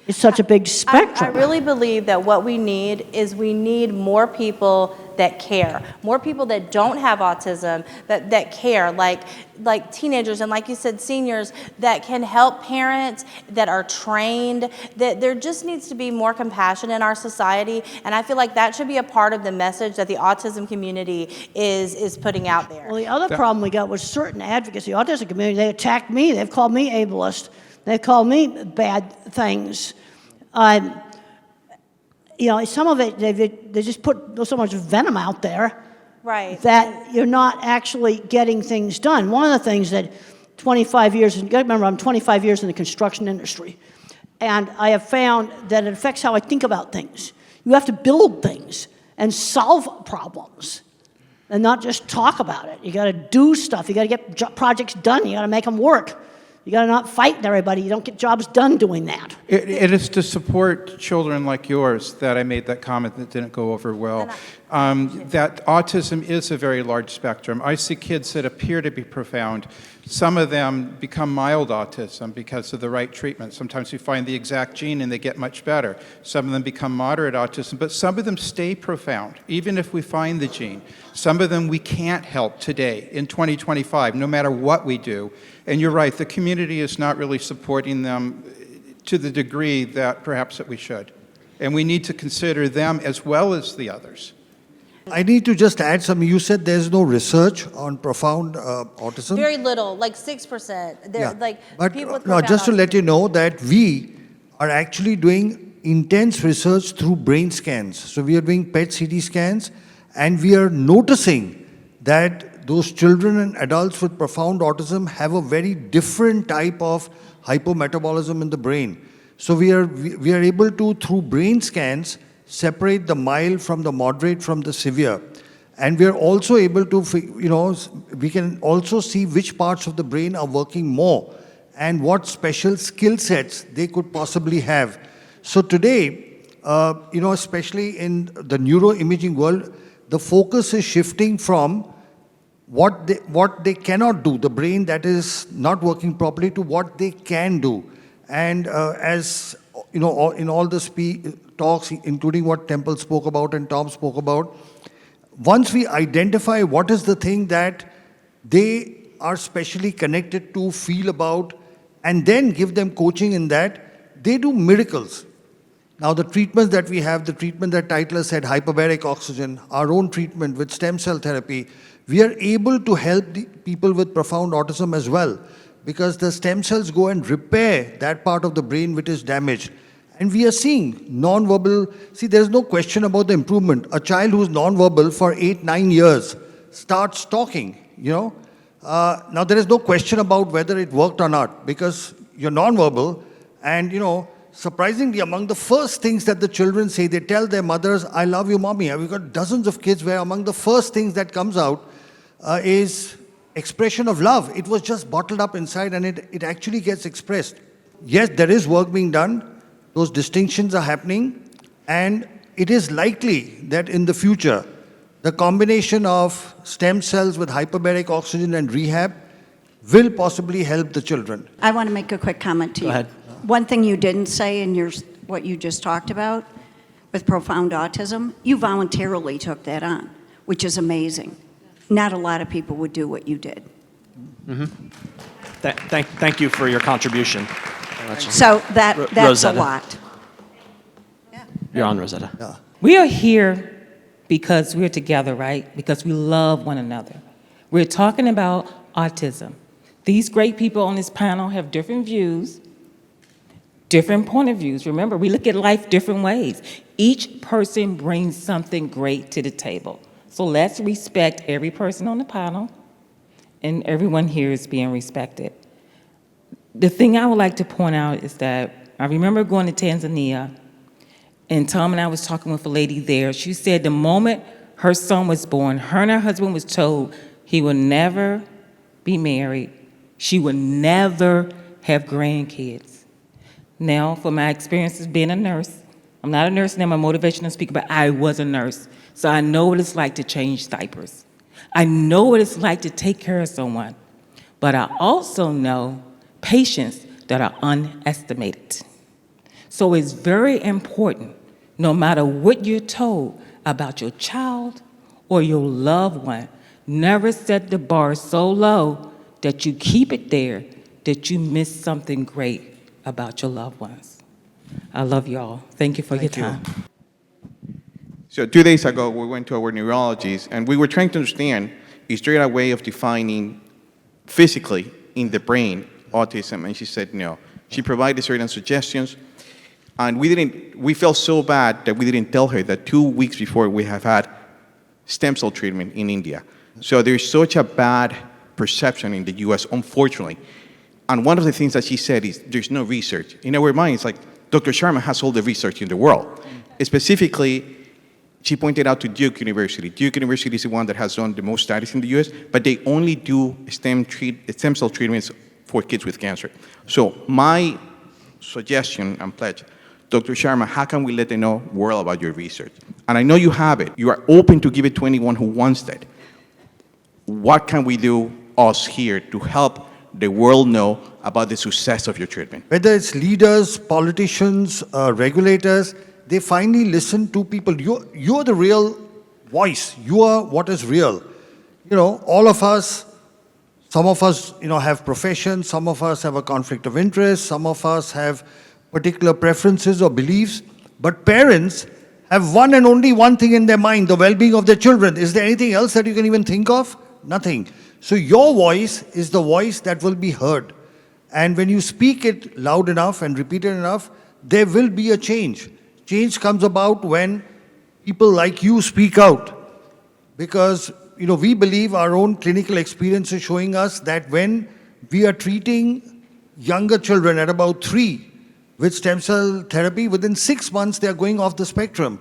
It's such a big spectrum. I really believe that what we need more people that care, more people that don't have autism, that care, like teenagers and, like you said, seniors, that can help parents, that are trained, that there just needs to be more compassion in our society, and I feel like that should be a part of the message that the autism community is putting out there. Well, the other problem we got was certain advocacy, autism community, they attacked me, they've called me ableist, they've called me bad things. Some of it, they just put so much venom out there, right, that you're not actually getting things done. One of the things that 25 years, you gotta remember I'm 25 years in the construction industry, and I have found that it affects how I think about things. You have to build things and solve problems and not just talk about it. You gotta do stuff, you gotta get projects done, you gotta make them work. You got to not fight everybody. You don't get jobs done doing that. It is to support children like yours that I made that comment that didn't go over well. That autism is a very large spectrum. I see kids that appear to be profound. Some of them become mild autism because of the right treatment. Sometimes we find the exact gene and they get much better. Some of them become moderate autism, but some of them stay profound, even if we find the gene. Some of them we can't help today in 2025, no matter what we do. And you're right, the community is not really supporting them to the degree that perhaps that we should. And we need to consider them as well as the others. I need to just add something. You said there's no research on profound autism. Very little, like 6%. They're like But people with no, profound just to autism. let you know that we are actually doing intense research through brain scans. So we are doing PET CT scans, and we are noticing that those children and adults with profound autism have a very different type of hypometabolism in the brain. So we are able to, through brain scans, separate the mild from the moderate from the severe. And we're also able to, we can also see which parts of the brain are working more and what special skill sets they could possibly have. So today, especially in the neuroimaging world, the focus is shifting from what they cannot do, the brain that is not working properly, to what they can do. And as in all the talks, including what Temple spoke about and Tom spoke about, once we identify what is the thing that they are specially connected to, feel about, and then give them coaching in that, they do miracles. Now, the treatments that we have, the treatment that Titler said, hyperbaric oxygen, our own treatment with stem cell therapy, we are able to help the people with profound autism as well, because the stem cells go and repair that part of the brain which is damaged. And we are seeing non-verbal, there's no question about the improvement. A child who's non-verbal for 8-9 years starts talking, Now, there is no question about whether it worked or not, because you're non-verbal, and, surprisingly, among the first things that the children say, they tell their mothers, I love you, mommy. We've got dozens of kids where among the first things that comes out is expression of love. It was just bottled up inside, and it actually gets expressed. Yes, there is work being done. Those distinctions are happening, and it is likely that in the future, the combination of stem cells with hyperbaric oxygen and rehab will possibly help the children. I want to make a quick comment to you. Go ahead. One thing you didn't say in what you just talked about with profound autism, you voluntarily took that on, which is amazing. Not a lot of people would do what you did. Mm-hmm. Thank you for your contribution. So that's Rosetta. a lot. You're on, Rosetta. Yeah. We are here because we're together, right? Because we love one another. We're talking about autism. These great people on this panel have different views, different point of views. Remember, we look at life different ways. Each person brings something great to the table. So let's respect every person on the panel, and everyone here is being respected. The thing I would like to point out is that I remember going to Tanzania, and Tom and I was talking with a lady there. She said the moment her son was born, her and her husband was told he would never be married. She would never have grandkids. Now, from my experience as being a nurse, I'm not a nurse now, I'm a motivational speaker, but I was a nurse. So I know what it's like to change diapers. I know what it's like to take care of someone. But I also know patients that are underestimated. So it's very important, no matter what you're told about your child or your loved one, never set the bar so low that you keep it there, that you miss something great about your loved ones. I love you all. Thank you for your time. So 2 days ago, we went to our neurologist, and we were trying to understand, is there a way of defining physically in the brain autism? And she said no. She provided certain suggestions, and we felt so bad that we didn't tell her that 2 weeks before we have had stem cell treatment in India. So there's such a bad perception in the US, unfortunately. And one of the things that she said is there's no research. In our minds, like Dr. Sharma has all the research in the world. Specifically, she pointed out to Duke University. Duke University is the one that has done the most studies in the US, but they only do stem cell treatments for kids with cancer. So my suggestion and pledge, Dr. Sharma, how can we let the world about your research? And I know you have it. You are open to give it to anyone who wants that. What can we do, us here, to help the world know about the success of your treatment? Whether it's leaders, politicians, regulators, they finally listen to people. You're the real voice. You are what is real. All of us, some of us, have professions, some of us have a conflict of interest, some of us have particular preferences or beliefs, but parents have one and only one thing in their mind, the well-being of their children. Is there anything else that you can even think of? Nothing. So your voice is the voice that will be heard. And when you speak it loud enough and repeat it enough, there will be a change. Change comes about when people like you speak out. Because, we believe our own clinical experience is showing us that when we are treating younger children at about 3 with stem cell therapy, within 6 months they are going off the spectrum.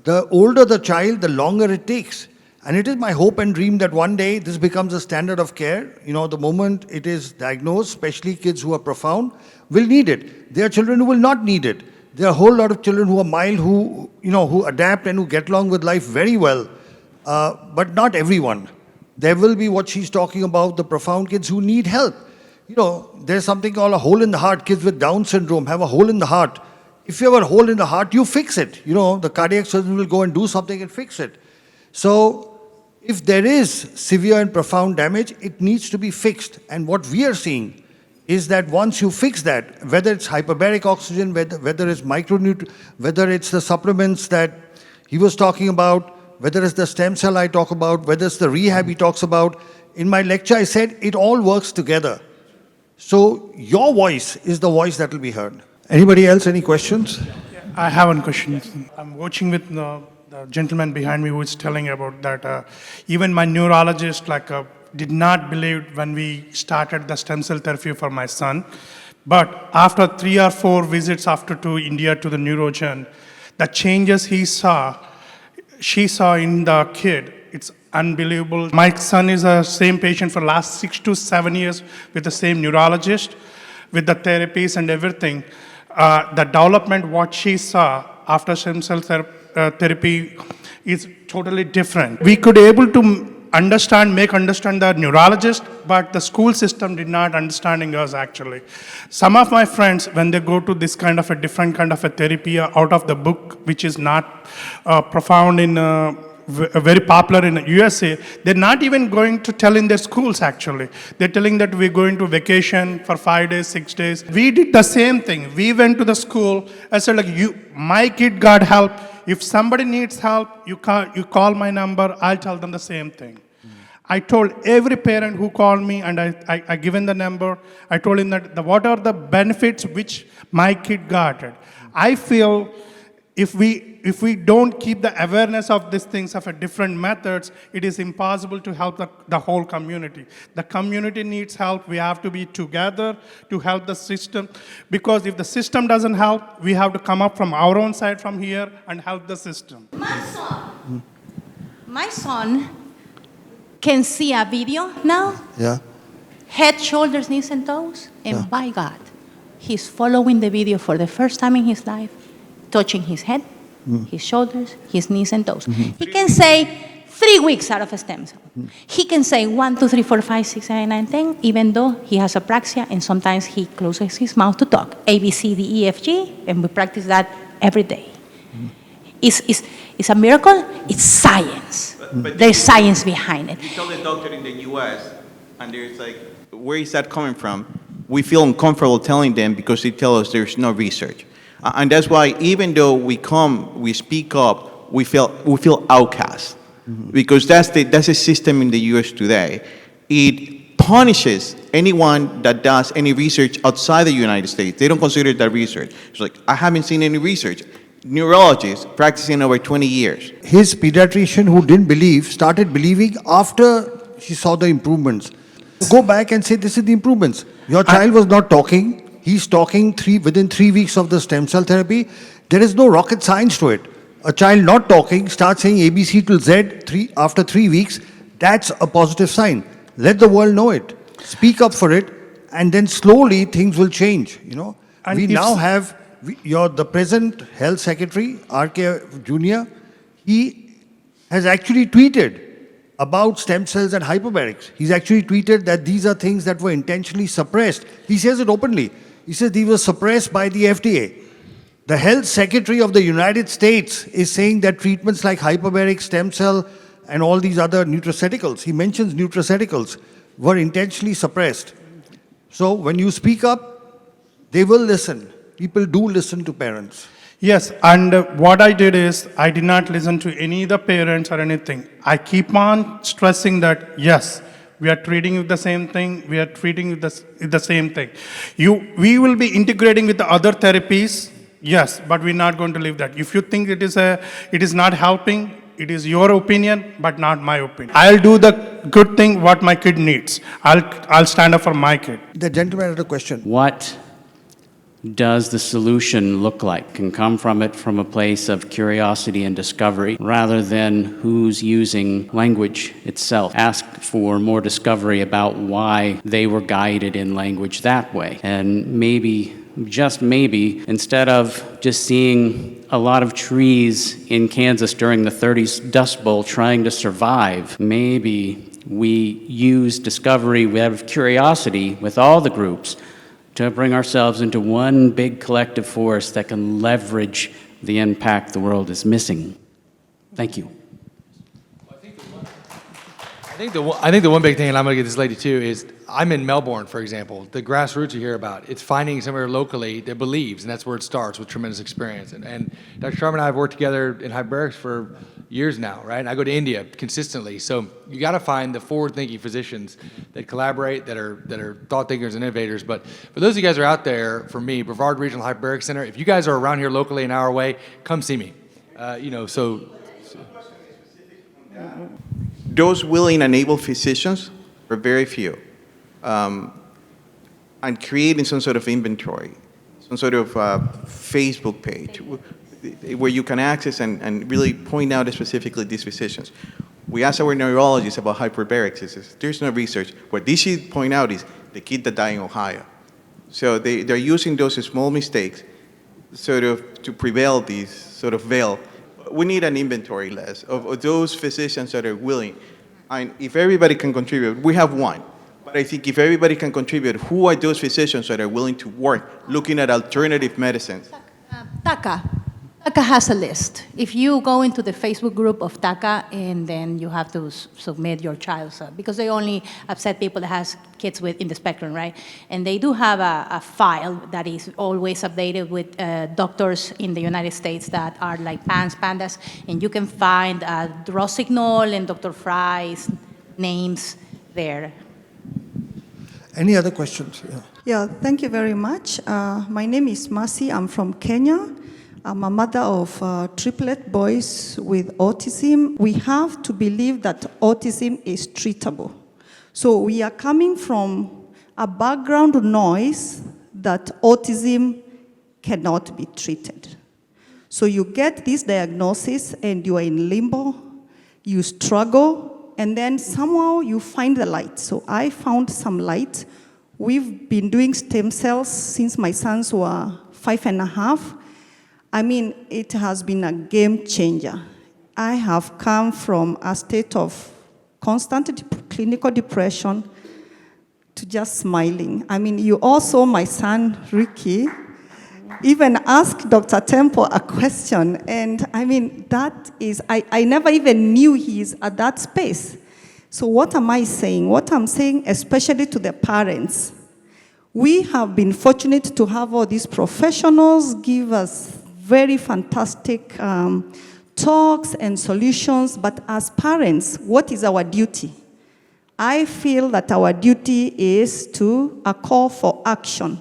The older the child, the longer it takes. And it is my hope and dream that one day this becomes a standard of care. The moment it is diagnosed, especially kids who are profound, will need it. There are children who will not need it. There are a whole lot of children who are mild, who adapt and who get along with life very well. But not everyone. There will be what she's talking about, the profound kids who need help. There's something called a hole in the heart. Kids with Down syndrome have a hole in the heart. If you have a hole in the heart, you fix it. The cardiac surgeon will go and do something and fix it. So, if there is severe and profound damage, it needs to be fixed. And what we are seeing is that once you fix that, whether it's hyperbaric oxygen, whether it's whether it's the supplements that he was talking about, whether it's the stem cell I talk about, whether it's the rehab he talks about, in my lecture I said it all works together. So your voice is the voice that will be heard. Anybody else, any questions? I have one question. I'm watching with the gentleman behind me who is telling about that even my neurologist did not believe when we started the stem cell therapy for my son. But after 3 or 4 visits to India to the Neurodevergent, the changes she saw in the kid, it's unbelievable. My son is the same patient for last 6 to 7 years with the same neurologist, with the therapies and everything. The development, what she saw after stem cell therapy is totally different. We could able to make understand the neurologist, but the school system did not understanding us actually. Some of my friends, when they go to this kind of a different kind of a therapy out of the book, which is not profound in very popular in the USA, they're not even going to tell in their schools actually. They're telling that we're going to vacation for 5 days, 6 days. We did the same thing. We went to the school. I said my kid got help. If somebody needs help, you call my number, I'll tell them the same thing. I told every parent who called me, and I given the number, I told him that what are the benefits which my kid got. I feel if we don't keep the awareness of these things, of different methods, it is impossible to help the whole community. The community needs help. We have to be together to help the system. Because if the system doesn't help, we have to come up from our own side from here and help the system. My son can see a video now. Yeah. Head, shoulders, knees, and toes. And by God, he's following the video for the first time in his life, touching his head, his shoulders, his knees, and toes. He can say 3 weeks out of a stem cell. He can say 1, 2, 3, 4, 5, 6, 7, 9, 10, even though he has apraxia, and sometimes he closes his mouth to talk. A, B, C, D, E, F, G, and we practice that every day. It's a miracle. It's science. But there's science behind it. You tell the doctor in the U.S., and there's where is that coming from? We feel uncomfortable telling them because they tell us there's no research. And that's why even though we speak up, we feel outcast. Because that's the system in the U.S. today. It punishes anyone that does any research outside the United States. They don't consider that research. It's I haven't seen any research. Neurologist practicing over 20 years. His pediatrician who didn't believe started believing after he saw the improvements. Go back and say, this is the improvements. Your child was not talking. He's talking within 3 weeks of the stem cell therapy. There is no rocket science to it. A child not talking starts saying ABC till Z after 3 weeks. That's a positive sign. Let the world know it. Speak up for it, and then slowly things will change. We now have the present health secretary, R.K. Jr., he has actually tweeted about stem cells and hyperbarics. He's actually tweeted that these are things that were intentionally suppressed. He says it openly. He says these were suppressed by the FDA. The health secretary of the United States is saying that treatments like hyperbaric, stem cell, and all these other nutraceuticals, he mentions nutraceuticals, were intentionally suppressed. So when you speak up, they will listen. People do listen to parents. Yes, and what I did is, I did not listen to any of the parents or anything. I keep on stressing that, yes, we are treating with the same thing, we are treating with the same thing. We will be integrating with the other therapies, yes, but we're not going to leave that. If you think it is not helping, it is your opinion, but not my opinion. I'll do the good thing what my kid needs. I'll stand up for my kid. The gentleman had a question. What does the solution look like? Can come from a place of curiosity and discovery rather than who's using language itself. Ask for more discovery about why they were guided in language that way. And maybe, just maybe, instead of just seeing a lot of trees in Kansas during the 30s Dust Bowl trying to survive, maybe we use discovery, we have curiosity with all the groups to bring ourselves into one big collective force that can leverage the impact the world is missing. Thank you. I think the one big thing, and I'm going to get this lady too, is I'm in Melbourne, for example. The grassroots you hear about, it's finding somewhere locally that believes, and that's where it starts, with tremendous experience. And Dr. Sharma and I have worked together in hyperbarics for years now, right? And I go to India consistently. So you got to find the forward-thinking physicians that collaborate, that are thought thinkers and innovators. But for those of you guys who are out there, for me, Brevard Regional Hyperbaric Center, if you guys are around here locally an hour away, come see me. Those willing and able physicians are very few. And creating some sort of inventory, some sort of Facebook page where you can access and really point out specifically these physicians. We asked our neurologists about hyperbarics. There's no research. What they should point out is the kid that died in Ohio. So they're using those small mistakes sort of to prevail these sort of veil. We need an inventory list of those physicians that are willing. And if everybody can contribute, we have one. But I think if everybody can contribute, who are those physicians that are willing to work looking at alternative medicines? TACA has a list. If you go into the Facebook group of TACA, and then you have to submit your child, because they only accept people that has kids in the spectrum, right? And they do have a file that is always updated with doctors in the United States that are like pandas, and you can find Rossignol and Dr. Fry's names there. Any other questions? Yeah, thank you very much. My name is Masi. I'm from Kenya. I'm a mother of triplet boys with autism. We have to believe that autism is treatable. So we are coming from a background noise that autism cannot be treated. So you get this diagnosis and you are in limbo, you struggle, and then somehow you find the light. So I found some light. We've been doing stem cells since my sons were 5.5. I mean, it has been a game changer. I have come from a state of constant clinical depression to just smiling. I mean, you also, my son, Ricky, even asked Dr. Temple a question, and I mean, that is, I never even knew he's at that space. So what am I saying? What I'm saying, especially to the parents, we have been fortunate to have all these professionals give us very fantastic talks and solutions, but as parents, what is our duty? I feel that our duty is to a call for action.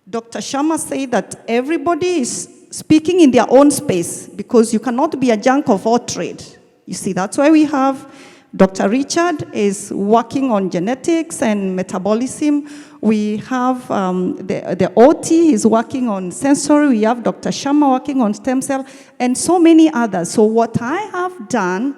Dr. Sharma said that everybody is speaking in their own space because you cannot be a jack of all trade. You see, that's why we have Dr. Richard is working on genetics and metabolism. We have the OT is working on sensory. We have Dr. Sharma working on stem cell, and so many others. So what I have done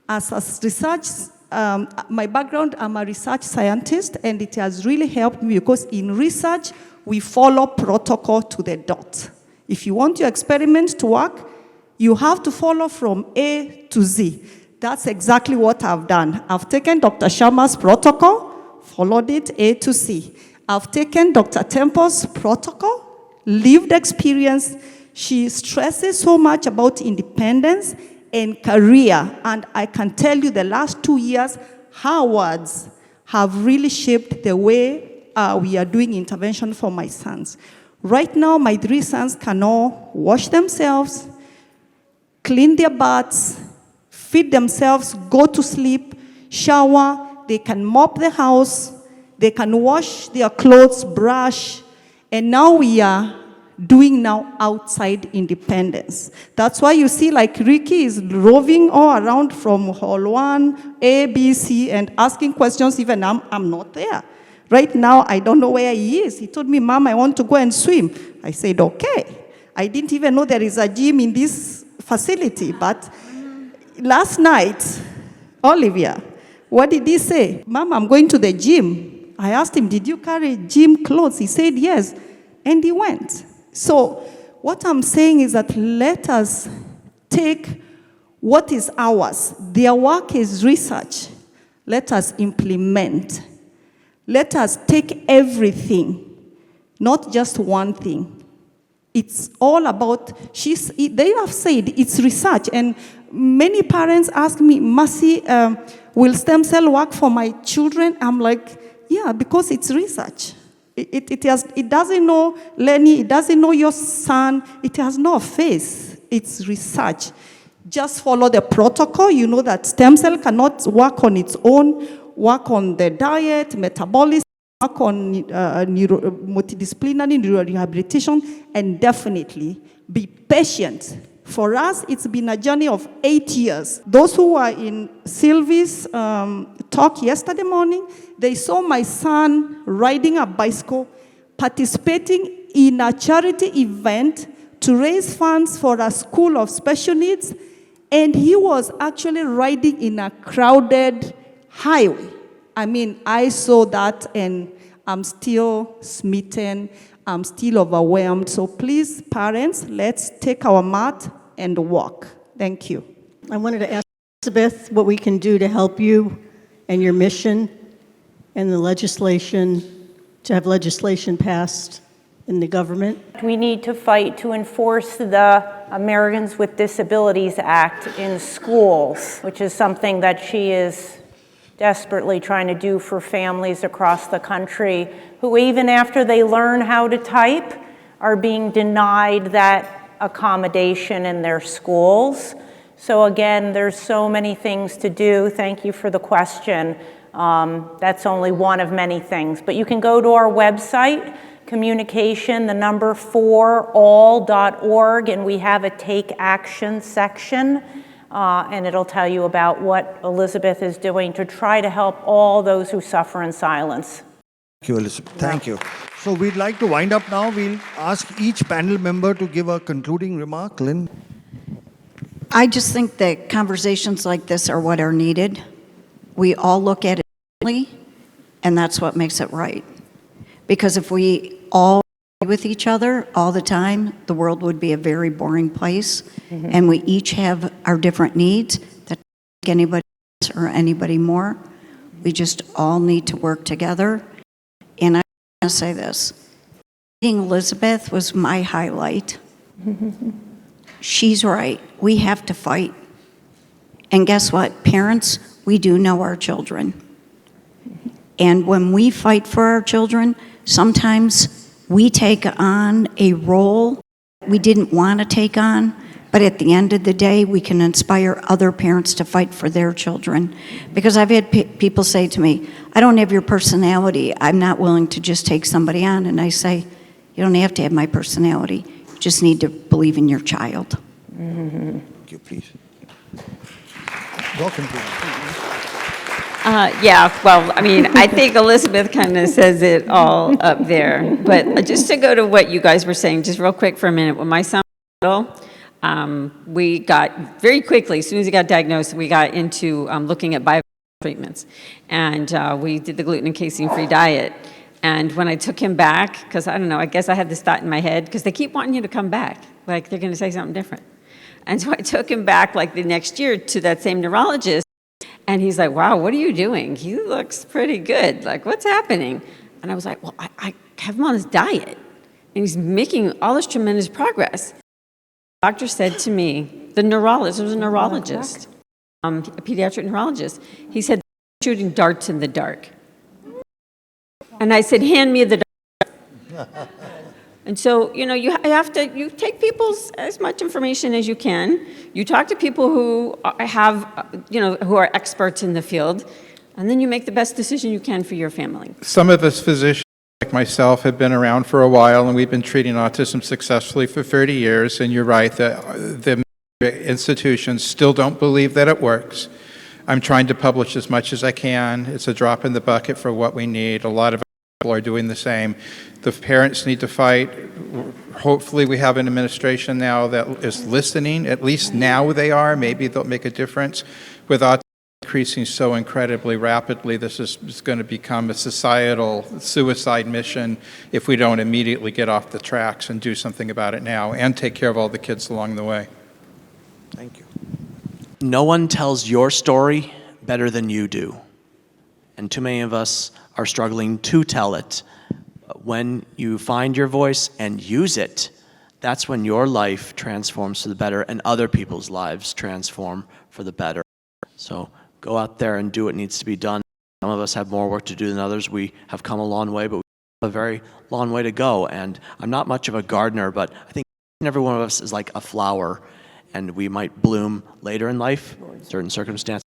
as a research, my background, I'm a research scientist, and it has really helped me because in research, we follow protocol to the dot. If you want your experiment to work, you have to follow from A to Z. That's exactly what I've done. I've taken Dr. Sharma's protocol, followed it A to C. I've taken Dr. Temple's protocol, lived experience. She stresses so much about independence and career. And I can tell you the last 2 years, her words have really shaped the way we are doing intervention for my sons. Right now, my 3 sons can all wash themselves, clean their butts, feed themselves, go to sleep, shower, they can mop the house, they can wash their clothes, brush, and now we are doing now outside independence. That's why you see like Ricky is roving all around from hall 1, A, B, C, and asking questions even I'm not there. Right now, I don't know where he is. He told me, Mom, I want to go and swim. I said, okay. I didn't even know there is a gym in this facility. But last night, Olivia, what did he say? Mom, I'm going to the gym. I asked him, did you carry gym clothes? He said, yes. And he went. So what I'm saying is that let us take what is ours. Their work is research. Let us implement. Let us take everything, not just one thing. It's all about, they have said it's research, and many parents ask me, Mercy, will stem cell work for my children? I'm like, yeah, because it's research. It doesn't know Lenny, it doesn't know your son, it has no face. It's research. Just follow the protocol. You know that stem cell cannot work on its own, work on the diet, metabolism, work on multidisciplinary neurorehabilitation, and definitely be patient. For us, it's been a journey of 8 years. Those who were in Sylvie's talk yesterday morning, they saw my son riding a bicycle, participating in a charity event to raise funds for a school of special needs, and he was actually riding in a crowded highway. I mean, I saw that, and I'm still smitten. I'm still overwhelmed. So please, parents, let's take our mat and walk. Thank you. I wanted to ask Elizabeth what we can do to help you and your mission and the legislation, to have legislation passed in the government. We need to fight to enforce the Americans with Disabilities Act in schools, which is something that she is desperately trying to do for families across the country who, even after they learn how to type, are being denied that accommodation in their schools. So again, there's so many things to do. Thank you for the question. That's only one of many things. But you can go to our website, communication, 4all.org, and we have a take action section. And it'll tell you about what Elizabeth is doing to try to help all those who suffer in silence. Thank you, Elizabeth. Thank you. So we'd like to wind up now. We'll ask each panel member to give a concluding remark. Lynn? I just think that conversations like this are what are needed. We all look at it differently, and that's what makes it right. Because if we all agree with each other all the time, the world would be a very boring place. Mm-hmm. And we each have our different needs that don't make anybody less or anybody more. We just all need to work together. And I want to say this. Meeting Elizabeth was my highlight. She's right. We have to fight. And guess what? Parents, we do know our children. And when we fight for our children, sometimes we take on a role we didn't want to take on, but at the end of the day, we can inspire other parents to fight for their children. Because I've had people say to me, I don't have your personality. I'm not willing to just take somebody on. And I say, you don't have to have my personality. You just need to believe in your child. Thank you, please. Welcome to Yeah, well, I mean, I think Elizabeth kind of says it all up there. But just to go to what you guys were saying, just real quick for a minute, when my son was little, we got very quickly, as soon as he got diagnosed, we got into looking at bio treatments. And we did the gluten and casein-free diet. And when I took him back, because I don't know, I guess I had this thought in my head, because they keep wanting you to come back, like they're going to say something different. And so I took him back like the next year to that same neurologist. And he's like, wow, what are you doing? He looks pretty good. Like, what's happening? And I was like, well, I have him on this diet. And he's making all this tremendous progress. The doctor said to me, the neurologist, it was a neurologist, a pediatric neurologist, he said, shooting darts in the dark. And I said, hand me the dart. And so, you know, you take people's as much information as you can. You talk to people who have, who are experts in the field, and then you make the best decision you can for your family. Some of us physicians, like myself, have been around for a while, and we've been treating autism successfully for 30 years, and you're right, the institutions still don't believe that it works. I'm trying to publish as much as I can. It's a drop in the bucket for what we need. A lot of people are doing the same. The parents need to fight. Hopefully we have an administration now that is listening. At least now they are. Maybe they'll make a difference. With autism increasing so incredibly rapidly, this is going to become a societal suicide mission if we don't immediately get off the tracks and do something about it now and take care of all the kids along the way. Thank you. No one tells your story better than you do. And too many of us are struggling to tell it. But when you find your voice and use it, that's when your life transforms for the better and other people's lives transform for the better. So go out there and do what needs to be done. Some of us have more work to do than others. We have come a long way, but we have a very long way to go. And I'm not much of a gardener, but I think every one of us is like a flower, and we might bloom later in life. Certain circumstances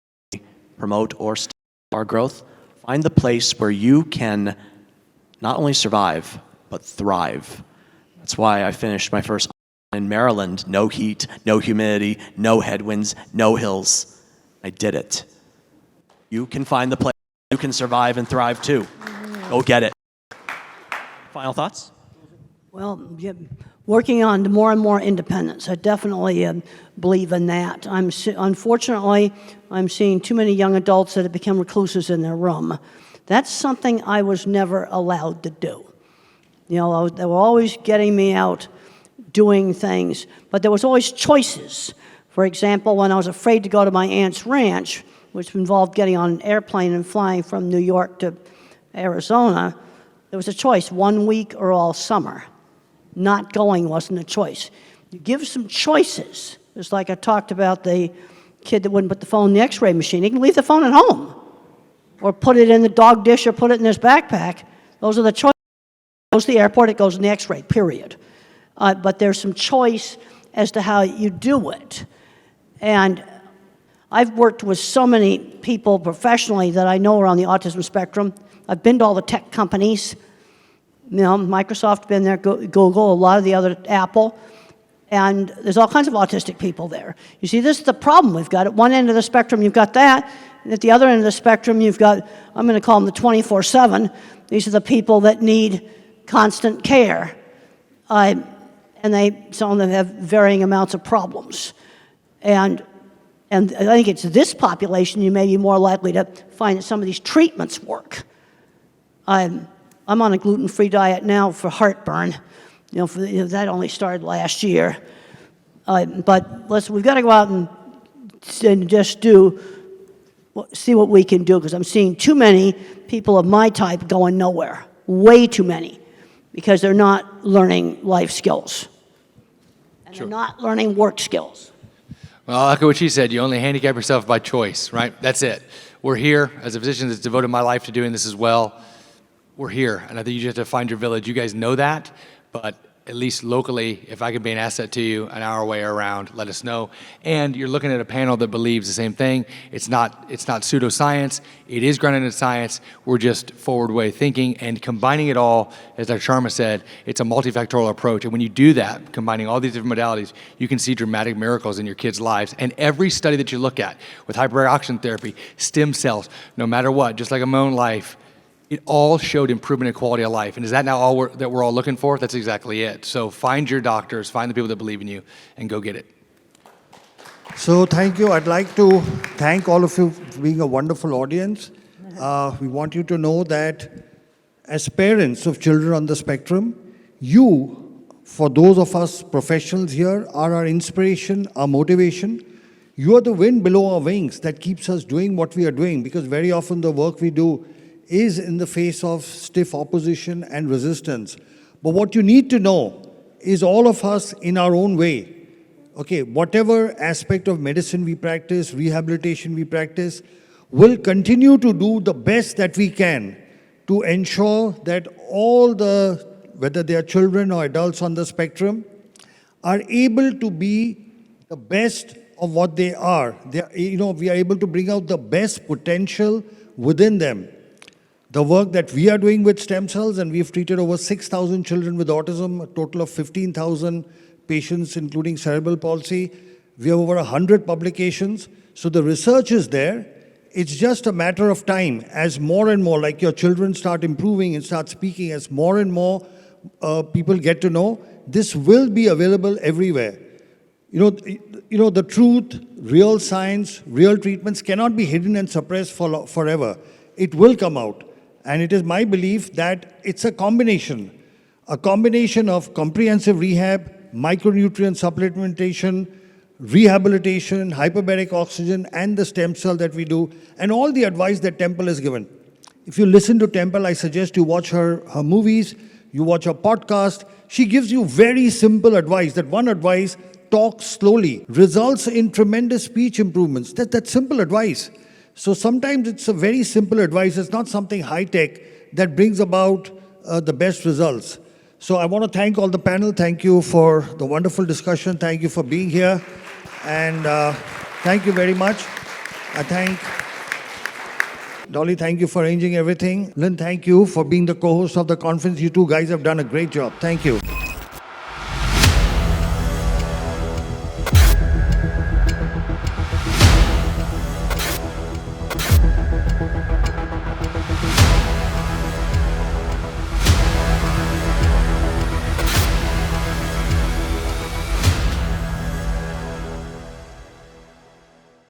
promote or stop our growth. Find the place where you can not only survive, but thrive. That's why I finished my first in Maryland. No heat, no humidity, no headwinds, no hills. I did it. You can find the place you can survive and thrive too. Go get it. Final thoughts? Well, yeah, working on more and more independence. I definitely believe in that. Unfortunately, I'm seeing too many young adults that have become recluses in their room. That's something I was never allowed to do. You know, they were always getting me out doing things, but there was always choices. For example, when I was afraid to go to my aunt's ranch, which involved getting on an airplane and flying from New York to Arizona, there was a choice, 1 week or all summer. Not going wasn't a choice. You give some choices. It's like I talked about the kid that wouldn't put the phone in the x-ray machine. He can leave the phone at home or put it in the dog dish or put it in his backpack. Those are the choices. It goes to the airport, it goes in the x-ray, period. But there's some choice as to how you do it. And I've worked with so many people professionally that I know are on the autism spectrum. I've been to all the tech companies. You know, Microsoft, been there, Google, a lot of the other, Apple, and there's all kinds of autistic people there. You see, this is the problem we've got. At one end of the spectrum, you've got that, and at the other end of the spectrum, you've got, I'm going to call them the 24/7. These are the people that need constant care, and some of them have varying amounts of problems. And I think it's this population you may be more likely to find that some of these treatments work. I'm on a gluten-free diet now for heartburn. That only started last year. But we've got to go out and just see what we can do, because I'm seeing too many people of my type going nowhere. Way too many, because they're not learning life skills. And they're not learning work skills. Well, I'll echo what she said. You only handicap yourself by choice, right? That's it. We're here. As a physician that's devoted my life to doing this as well, we're here. And I think you just have to find your village. You guys know that, but at least locally, if I can be an asset to you an hour way around, let us know. And you're looking at a panel that believes the same thing. It's not pseudoscience. It is grounded in science. We're just forward way thinking and combining it all. As Dr. Sharma said, it's a multifactorial approach. And when you do that, combining all these different modalities, you can see dramatic miracles in your kids' lives. And every study that you look at with hyperbaric oxygen therapy, stem cells, no matter what, just like in my own life, it all showed improvement in quality of life. And is that now all that we're all looking for? That's exactly it. So find your doctors, find the people that believe in you, and go get it. So thank you. I'd like to thank all of you for being a wonderful audience. We want you to know that as parents of children on the spectrum, you, for those of us professionals here, are our inspiration, our motivation. You are the wind below our wings that keeps us doing what we are doing, because very often the work we do is in the face of stiff opposition and resistance. But what you need to know is all of us in our own way, okay, whatever aspect of medicine we practice, rehabilitation we practice, will continue to do the best that we can to ensure that all whether they are children or adults on the spectrum, are able to be the best of what they are. We are able to bring out the best potential within them. The work that we are doing with stem cells, and we've treated over 6,000 children with autism, a total of 15,000 patients, including cerebral palsy. We have over 100 publications. So the research is there. It's just a matter of time as more and more, like your children start improving and start speaking, as more and more people get to know, this will be available everywhere. The truth, real science, real treatments cannot be hidden and suppressed forever. It will come out. And it is my belief that it's a combination of comprehensive rehab, micronutrient supplementation, rehabilitation, hyperbaric oxygen, and the stem cell that we do, and all the advice that Temple has given. If you listen to Temple, I suggest you watch her movies, you watch her podcast. She gives you very simple advice. That one advice, talk slowly, results in tremendous speech improvements. That's simple advice. So sometimes it's a very simple advice. It's not something high-tech that brings about the best results. So I want to thank all the panel. Thank you for the wonderful discussion. Thank you for being here. And thank you very much. I thank Dolly, thank you for arranging everything. Lynn, thank you for being the co-host of the conference. You two guys have done a great job. Thank you.